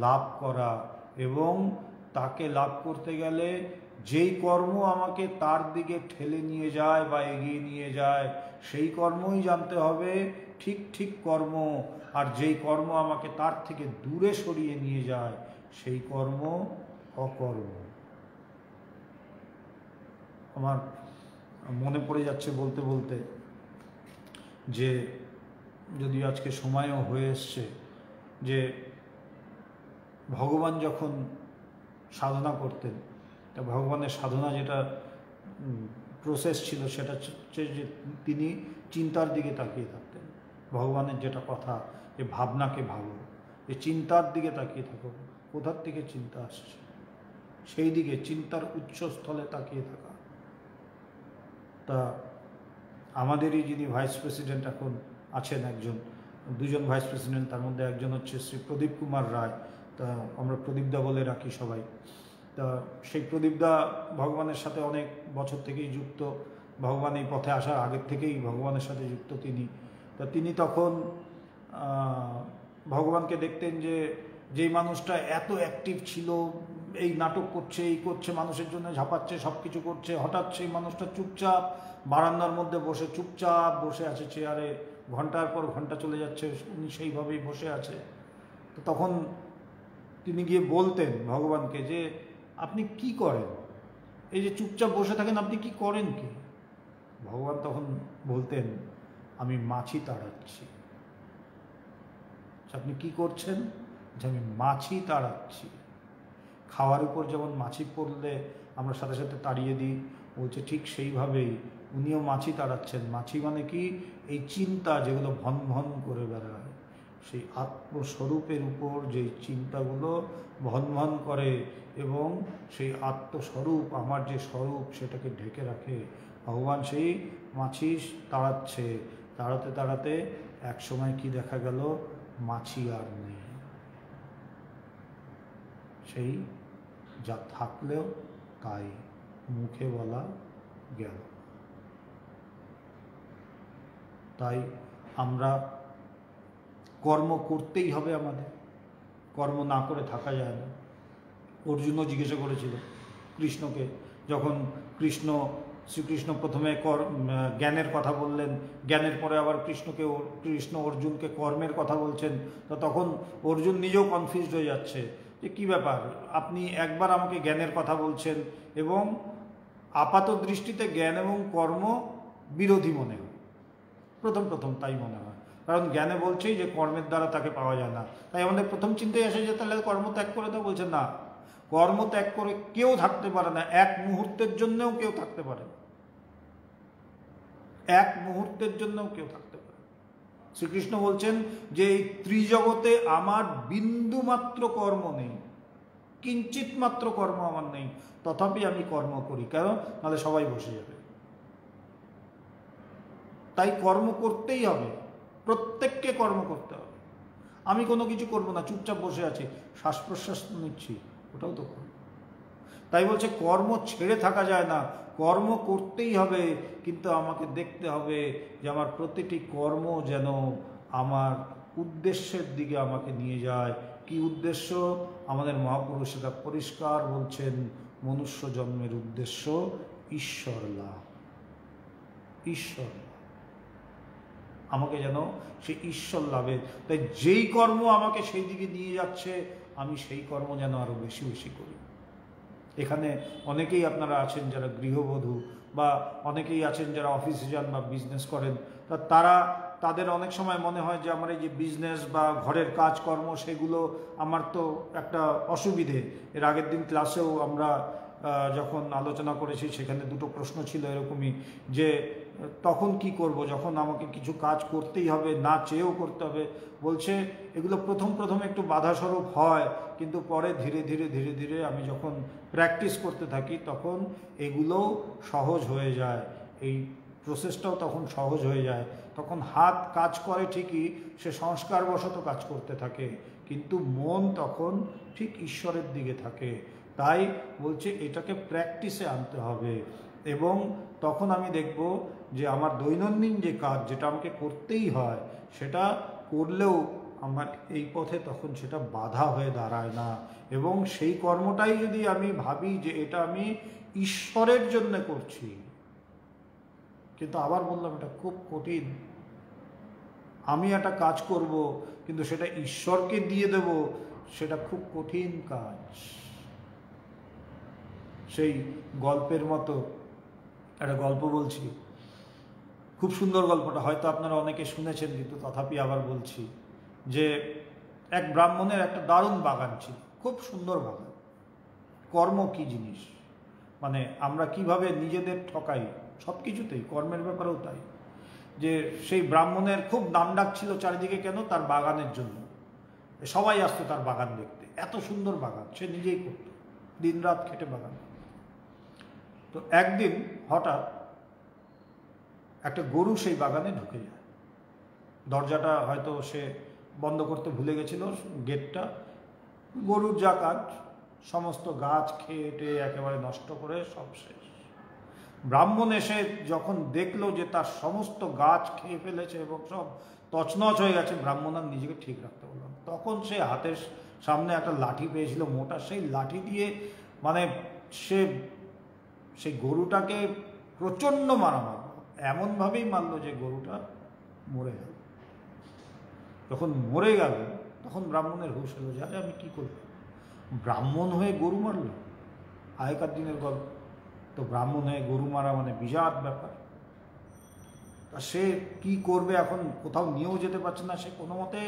লাভ করা, এবং তাকে লাভ করতে গেলে যেই কর্ম আমাকে তার দিকে ঠেলে নিয়ে যায় বা এগিয়ে নিয়ে যায় সেই কর্মই জানতে হবে ঠিক ঠিক কর্ম, আর যেই কর্ম আমাকে তার থেকে দূরে সরিয়ে নিয়ে যায় সেই কর্ম অকর্ম। আমার মনে পড়ে যাচ্ছে বলতে বলতে যে যদি আজকে সময়ও হয়ে এসছে যে ভগবান যখন সাধনা করতেন, তা ভগবানের সাধনা যেটা প্রসেস ছিল সেটা হচ্ছে যে তিনি চিন্তার দিকে তাকিয়ে থাকতেন। ভগবানের যেটা কথা যে ভাবনাকে ভাবো, যে চিন্তার দিকে তাকিয়ে থাকো, কোথার থেকে চিন্তা আসছে সেই দিকে চিন্তার উচ্চস্থলে তাকিয়ে থাকা। তা আমাদেরই যিনি ভাইস প্রেসিডেন্ট এখন আছেন, দুজন ভাইস প্রেসিডেন্ট, তার মধ্যে একজন হচ্ছে শ্রী প্রদীপ কুমার রায়, তা আমরা প্রদীপদা বলে রাখি সবাই। তা সেই প্রদীপদা ভগবানের সাথে অনেক বছর থেকেই যুক্ত, ভগবান এই পথে আসার আগের থেকেই ভগবানের সাথে যুক্ত তিনি। তা তিনি তখন ভগবানকে দেখতেন যে যেই মানুষটা এত অ্যাক্টিভ ছিল, এই নাটক করছে, এই করছে, মানুষের জন্য ঝাঁপাচ্ছে, সব কিছু করছে, হঠাৎ সেই মানুষটা চুপচাপ বারান্দার মধ্যে বসে চুপচাপ বসে আছে চেয়ারে, ঘন্টার পর ঘন্টা চলে যাচ্ছে, উনি সেইভাবেই বসে আছে। তো তখন তিনি গিয়ে বলতেন ভগবানকে যে আপনি কি করেন, এই যে চুপচাপ বসে থাকেন আপনি কি করেন কি? ভগবান তখন বলতেন আমি মাছি তাড়াচ্ছি। আপনি কি করছেন? যে আমি মাছি তাড়াচ্ছি। খাওয়ার উপর যেমন মাছি পড়লে আমরা সাথে সাথে তাড়িয়ে দিই, বলছে ঠিক সেইভাবেই উনিও মাছি তাড়াচ্ছেন। মাছি মানে কি? এই চিন্তা যেগুলো ভন ভন করে বেড়ায়, সেই আত্মস্বরূপের উপর যেই চিন্তাগুলো ভন ভন করে এবং সেই আত্মস্বরূপ আমার যে স্বরূপ সেটাকে ঢেকে রাখে, ভগবান সেই মাছি তাড়াচ্ছে। তাড়াতে তাড়াতে এক সময় কি দেখা গেল? মাছি আর নেই। সেই যা থাকলেও তাই মুখে বলা গেল। তাই আমরা কর্ম করতেই হবে, আমাদের কর্ম না করে থাকা যায় না। অর্জুনও জিজ্ঞাসা করেছিল কৃষ্ণকে, যখন শ্রীকৃষ্ণ প্রথমে জ্ঞানের কথা বললেন, জ্ঞানের পরে আবার কৃষ্ণ অর্জুনকে কর্মের কথা বলছেন, তো তখন অর্জুন নিজেও কনফিউজড হয়ে যাচ্ছে যে কী ব্যাপার, আপনি একবার আমাকে জ্ঞানের কথা বলছেন এবং আপাত দৃষ্টিতে জ্ঞান এবং কর্ম বিরোধী মনে হয়, প্রথম তাই মনে হয়, কারণ জ্ঞানে বলছেই যে কর্মের দ্বারা তাকে পাওয়া যায় না। তাই আমাদের প্রথম চিন্তাই আসে যে তাহলে কর্ম ত্যাগ করে দাও। বলছে না, কর্ম ত্যাগ করে কেউ থাকতে পারে না, এক মুহূর্তের জন্যও কেউ থাকতে পারে না, এক মুহূর্তের জন্যও কেউ থাকতে পারে। শ্রীকৃষ্ণ বলছেন যে এই ত্রিজগতে আমার বিন্দু মাত্র কর্ম নেই, কিঞ্চিত মাত্র কর্ম আমার নেই, তথাপি আমি কর্ম করি। কেন? নাহলে সবাই বসে যাবে। তাই কর্ম করতেই হবে, প্রত্যেককে কর্ম করতে হবে। আমি কোনো কিছু করব না, চুপচাপ বসে আছি, শ্বাস প্রশ্বাস নিচ্ছি, ওটাও তো কর্ম। তাই বলছে কর্ম ছেড়ে থাকা যায় না, কর্ম করতেই হবে, কিন্তু আমাকে দেখতে হবে যে আমার প্রতিটি কর্ম যেন আমার উদ্দেশ্যের দিকে আমাকে নিয়ে যায়। কি উদ্দেশ্য? আমাদের মহাপুরুষেরা পরিষ্কার বলছেন, মনুষ্য জন্মের উদ্দেশ্য ঈশ্বর লাভ। ঈশ্বর আমাকে যেন সেই ঈশ্বর লাভের, তাই যেই কর্ম আমাকে সেই দিকে নিয়ে যাচ্ছে আমি সেই কর্ম যেন আরো বেশি বেশি করি। এখানে অনেকেই আপনারা আছেন যারা গৃহবধূ, বা অনেকেই আছেন যারা অফিসে যান বা বিজনেস করেন। তাদের অনেক সময় মনে হয় যে আমার এই যে বিজনেস বা ঘরের কাজকর্ম সেগুলো আমার তো একটা অসুবিধে। এর আগের দিন ক্লাসেও আমরা যখন আলোচনা করেছি সেখানে দুটো প্রশ্ন ছিল এরকমই, যে তখন কি করব যখন আমাকে কিছু কাজ করতেই হবে, না চেয়েও করতে হবে। বলছে এগুলো প্রথম একটু বাধাস্বরূপ হয়, কিন্তু পরে ধীরে ধীরে আমি যখন প্র্যাকটিস করতে থাকি তখন এগুলো সহজ হয়ে যায়, এই প্রসেসটাও তখন সহজ হয়ে যায়। তখন হাত কাজ করে ঠিকই, সে সংস্কারবশত কাজ করতে থাকে, কিন্তু মন তখন ঠিক ঈশ্বরের দিকে থাকে। তাই বলছে এটাকে প্র্যাকটিসে আনতে হবে, এবং তখন আমি দেখব যে আমার দৈনন্দিন যে কাজ, যেটা আমাকে করতেই হয়, সেটা করলেও আমার এই পথে তখন সেটা বাধা হয়ে দাঁড়ায় না। এবং সেই কর্মটাই যদি আমি ভাবি যে এটা আমি ঈশ্বরের জন্য করছি, কিন্তু আবার বললাম এটা খুব কঠিন। আমি একটা কাজ করব কিন্তু সেটা ঈশ্বরকে দিয়ে দেব, সেটা খুব কঠিন কাজ। সেই গল্পের মতো একটা গল্প বলছি, খুব সুন্দর গল্পটা, হয়তো আপনারা অনেকে শুনেছেন, কিন্তু তথাপি আবার বলছি যে এক ব্রাহ্মণের একটা দারুণ বাগান ছিল, খুব সুন্দর বাগান। কর্ম কি জিনিস, মানে আমরা কিভাবে নিজেদের ঠকাই সব কিছুতেই, কর্মের ব্যাপারেও তাই। যে সেই ব্রাহ্মণের খুব নামডাক ছিল চারিদিকে, কেন? তার বাগানের জন্য। সবাই আসতো তার বাগান দেখতে, এত সুন্দর বাগান, সে নিজেই করত, দিন রাত খেটে বাগান। তো একদিন হঠাৎ একটা গরু সেই বাগানে ঢুকে যায়। দরজাটা হয়তো সে বন্ধ করতে ভুলে গেছিল, গেটটা। গরুর যা কাজ, সমস্ত গাছ খেয়ে টেয়ে একেবারে নষ্ট করে সব শেষ। ব্রাহ্মণ এসে যখন দেখলো যে তার সমস্ত গাছ খেয়ে ফেলেছে এবং সব তছনছ হয়ে গেছে, ব্রাহ্মণ আর নিজেকে ঠিক রাখতে পারল না। তখন সে হাতের সামনে একটা লাঠি পেয়েছিল মোটা, সেই লাঠি দিয়ে মানে সে সেই গরুটাকে প্রচণ্ড মারল, এমনভাবেই মারলো যে গরুটা মরে গেল। যখন মরে গেল তখন ব্রাহ্মণের হুঁশ হলো যে আরে আমি কী করব, ব্রাহ্মণ হয়ে গরু মারল, আগেকার দিনের গল্প। তো ব্রাহ্মণ হয়ে গরু মারা মানে বিরাট ব্যাপার। তা সে কি করবে, এখন কোথাও নিয়েও যেতে পারছে না, সে কোনো মতে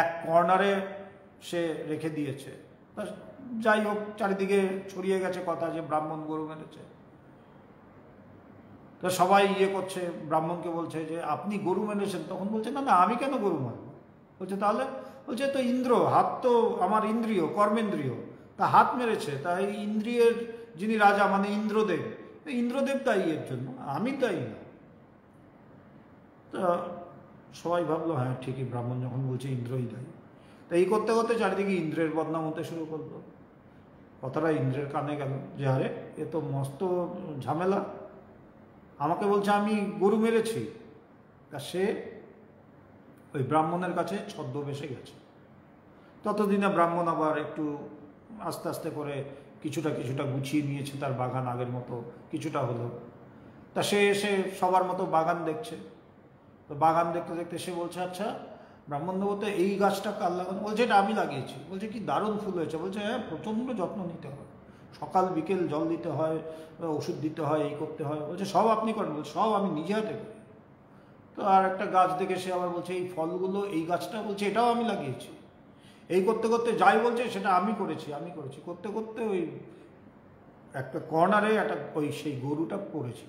এক কর্নারে সে রেখে দিয়েছে। তা যাই হোক, চারিদিকে ছড়িয়ে গেছে কথা যে ব্রাহ্মণ গরু মেরেছে। তো সবাই করছে, ব্রাহ্মণকে বলছে যে আপনি গরু মেরেছেন। তখন বলছে না না, আমি কেন গরু মারব। বলছে তাহলে? বলছে তো ইন্দ্র, হাত তো আমার ইন্দ্রিয়, কর্মেন্দ্রিয়, তা হাত মেরেছে, তাই ইন্দ্রিয়ের যিনি রাজা মানে ইন্দ্রদেব, ইন্দ্রদেব দায়ী এর জন্য, আমি দায়ী না। তা সবাই ভাবলো হ্যাঁ ঠিকই, ব্রাহ্মণ যখন বলছে ইন্দ্রই দায়ী। তা এই করতে করতে চারিদিকে ইন্দ্রের বদনাম হতে শুরু করলো। কথাটা ইন্দ্রের কানে গেল যে আরে এ তো মস্ত ঝামেলা, আমাকে বলছে আমি গরু মেরেছি। তা সে ওই ব্রাহ্মণের কাছে ছদ্মবেশে গেছে। ততদিনে ব্রাহ্মণ আবার একটু আস্তে আস্তে করে কিছুটা গুছিয়ে নিয়েছে, তার বাগান আগের মতো কিছুটা হলো। তা সে এসে সবার মতো বাগান দেখছে। তো বাগান দেখতে দেখতে সে বলছে আচ্ছা ব্রাহ্মণ দেবতা, এই গাছটা কার লাগানো? বলছে এটা আমি লাগিয়েছি। বলছে কি দারুণ ফুল হয়েছে। বলছে হ্যাঁ, প্রচণ্ড যত্ন নিতে হয়, সকাল বিকেল জল দিতে হয়, ওষুধ দিতে হয়, এই করতে হয়। বলছে সব আপনি করেন? বলছে সব আমি নিজে হাতে করি। তো আর একটা গাছ দেখে সে আবার বলছে এই ফলগুলো, এই গাছটা, বলছে এটাও আমি লাগিয়েছি। এই করতে করতে যাই বলছে সেটা আমি করেছি করতে করতে ওই একটা কর্নারে ওই সেই গরুটা পড়েছে।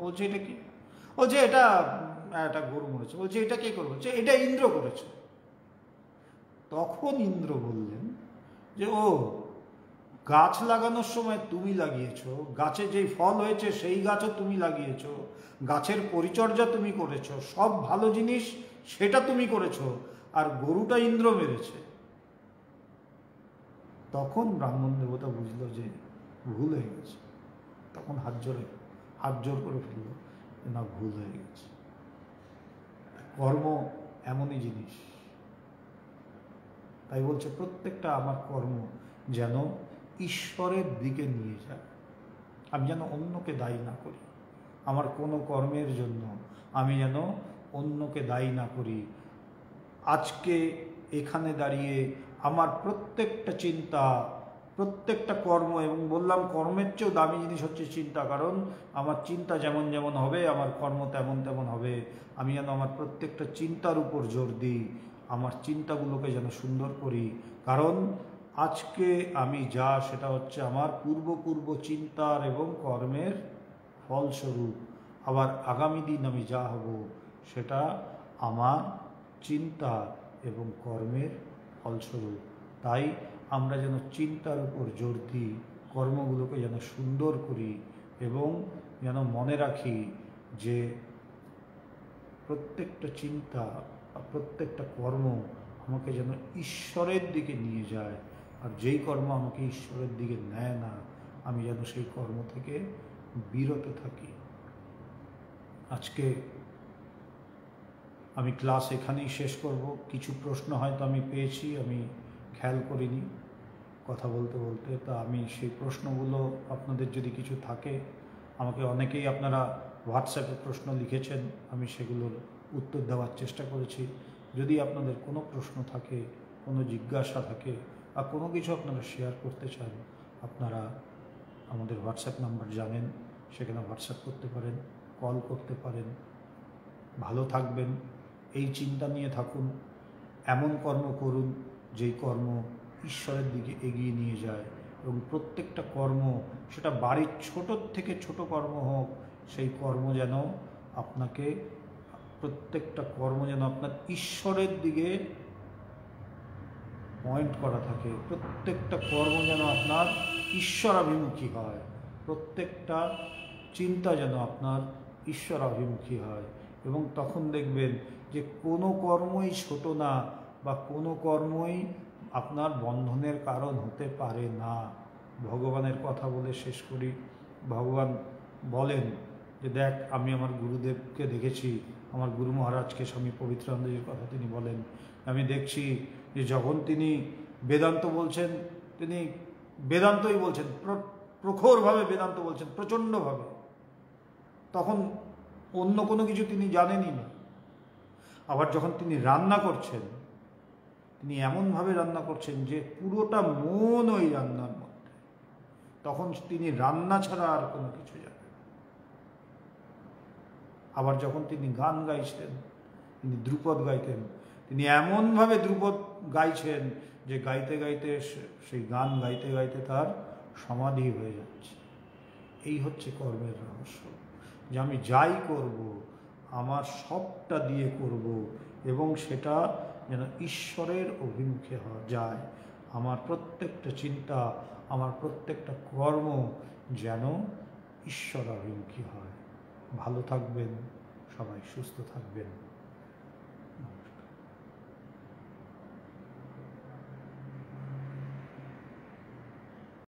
বলছে এটা কি? বলছে এটা একটা গরু মরেছে। বলছে এটা কে করবে? বলছে এটা ইন্দ্র করেছে। তখন ইন্দ্র বললেন যে ও, গাছ লাগানোর সময় তুমি লাগিয়েছো, গাছে যেই ফল হয়েছে সেই গাছও তুমি লাগিয়েছো, গাছের পরিচর্যা তুমি করেছো, সব ভালো জিনিস সেটা তুমি করেছো, আর গরুটা ইন্দ্র মেরেছে। তখন ব্রাহ্মণ দেবতা বুঝলো যে ভুল হয়ে গেছে। তখন হাত জোর করে ফেললো, না ভুল হয়ে গেছে। কর্ম এমনই জিনিস, তাই বলছে প্রত্যেকটা আমার কর্ম যেন ঈশ্বরের দিকে নিয়ে যায়, আমি যেন অন্যকে দায়ী না করি। আমার কোনো কর্মের জন্য আমি যেন অন্যকে দায়ী না করি। আজকে এখানে দাঁড়িয়ে আমার প্রত্যেকটা চিন্তা, প্রত্যেকটা কর্ম, এবং বললাম কর্মের চেয়েও দামি জিনিস হচ্ছে চিন্তা, কারণ আমার চিন্তা যেমন যেমন হবে আমার কর্ম তেমন তেমন হবে। আমি যেন আমার প্রত্যেকটা চিন্তার উপর জোর দিই, আমার চিন্তাগুলোকে যেন সুন্দর করি, কারণ আজকে আমি যা, সেটা হচ্ছে আমার পূর্ব চিন্তার এবং কর্মের ফলস্বরূপ। আবার আগামী দিন আমি যা হব সেটা আমার চিন্তা এবং কর্মের ফলস্বরূপ। তাই আমরা যেন চিন্তার উপর জোর দিই, কর্মগুলোকে যেন সুন্দর করি, এবং যেন মনে রাখি যে প্রত্যেকটা চিন্তা, প্রত্যেকটা কর্ম আমাকে যেন ঈশ্বরের দিকে নিয়ে যায়, আর যেই কর্ম আমাকে ঈশ্বরের দিকে নেয় না, আমি যেন সেই কর্ম থেকে বিরত থাকি। আজকে আমি ক্লাস এখানেই শেষ করব। কিছু প্রশ্ন হয়তো আমি পেয়েছি, আমি খেয়াল করিনি কথা বলতে বলতে। তা আমি সেই প্রশ্নগুলো, আপনাদের যদি কিছু থাকে, আমাকে অনেকেই আপনারা হোয়াটসঅ্যাপে প্রশ্ন লিখেছেন, আমি সেগুলোর উত্তর দেওয়ার চেষ্টা করেছি। যদি আপনাদের কোনো প্রশ্ন থাকে, কোনো জিজ্ঞাসা থাকে, বা কোনো কিছু আপনারা শেয়ার করতে চান, আপনারা আমাদের হোয়াটসঅ্যাপ নাম্বার জানেন, সেখানে হোয়াটসঅ্যাপ করতে পারেন, কল করতে পারেন। ভালো থাকবেন, এই চিন্তা নিয়ে থাকুন, এমন কর্ম করুন যেই কর্ম ঈশ্বরের দিকে এগিয়ে নিয়ে যায়। এবং প্রত্যেকটা কর্ম, সেটা বাড়ির ছোটোর থেকে ছোট কর্ম হোক, সেই কর্ম যেন আপনাকে, প্রত্যেকটা কর্ম যেন আপনার ঈশ্বরের দিকে পয়েন্ট করা থাকে। প্রত্যেকটা কর্ম যেন আপনার ঈশ্বরাভিমুখী হয়, প্রত্যেকটা চিন্তা যেন আপনার ঈশ্বরাভিমুখী হয়। এবং তখন দেখবেন যে কোনো কর্মই ছোট না, বা কোনো কর্মই আপনার বন্ধনের কারণ হতে পারে না। ভগবানের কথা বলে শেষ করি। ভগবান বলেন যে, দেখ, আমি আমার গুরুদেবকে দেখেছি, আমার গুরু মহারাজকে, স্বামী পবিত্রানন্দজির কথা তিনি বলেন, আমি দেখছি যে যখন তিনি বেদান্ত বলছেন, তিনি বেদান্তই বলছেন, প্রখরভাবে বেদান্ত বলছেন, প্রচণ্ডভাবে। তখন অন্য কোনো কিছু তিনি জানেনই না। আবার যখন তিনি রান্না করছেন, তিনি এমনভাবে রান্না করছেন যে পুরোটা মন ওই রান্নার মধ্যে, তখন তিনি রান্না ছাড়া আর কোনো কিছু জানেন না। আবার যখন তিনি গান গাইছেন, তিনি ধ্রুপদ গাইতেন, তিনি এমনভাবে ধ্রুপদ গাইছেন যে গাইতে গাইতে, সেই গান গাইতে গাইতে তার সমাধি হয়ে যাচ্ছে। এই হচ্ছে কর্মের রহস্য, যে আমি যাই করব, আমার সবটা দিয়ে করব, এবং সেটা যেন ঈশ্বরের অভিমুখে যায়। আমার প্রত্যেকটা চিন্তা, আমার প্রত্যেকটা কর্ম যেন ঈশ্বরাভিমুখী হয়। ভালো থাকবেন, সবাই সুস্থ থাকবেন।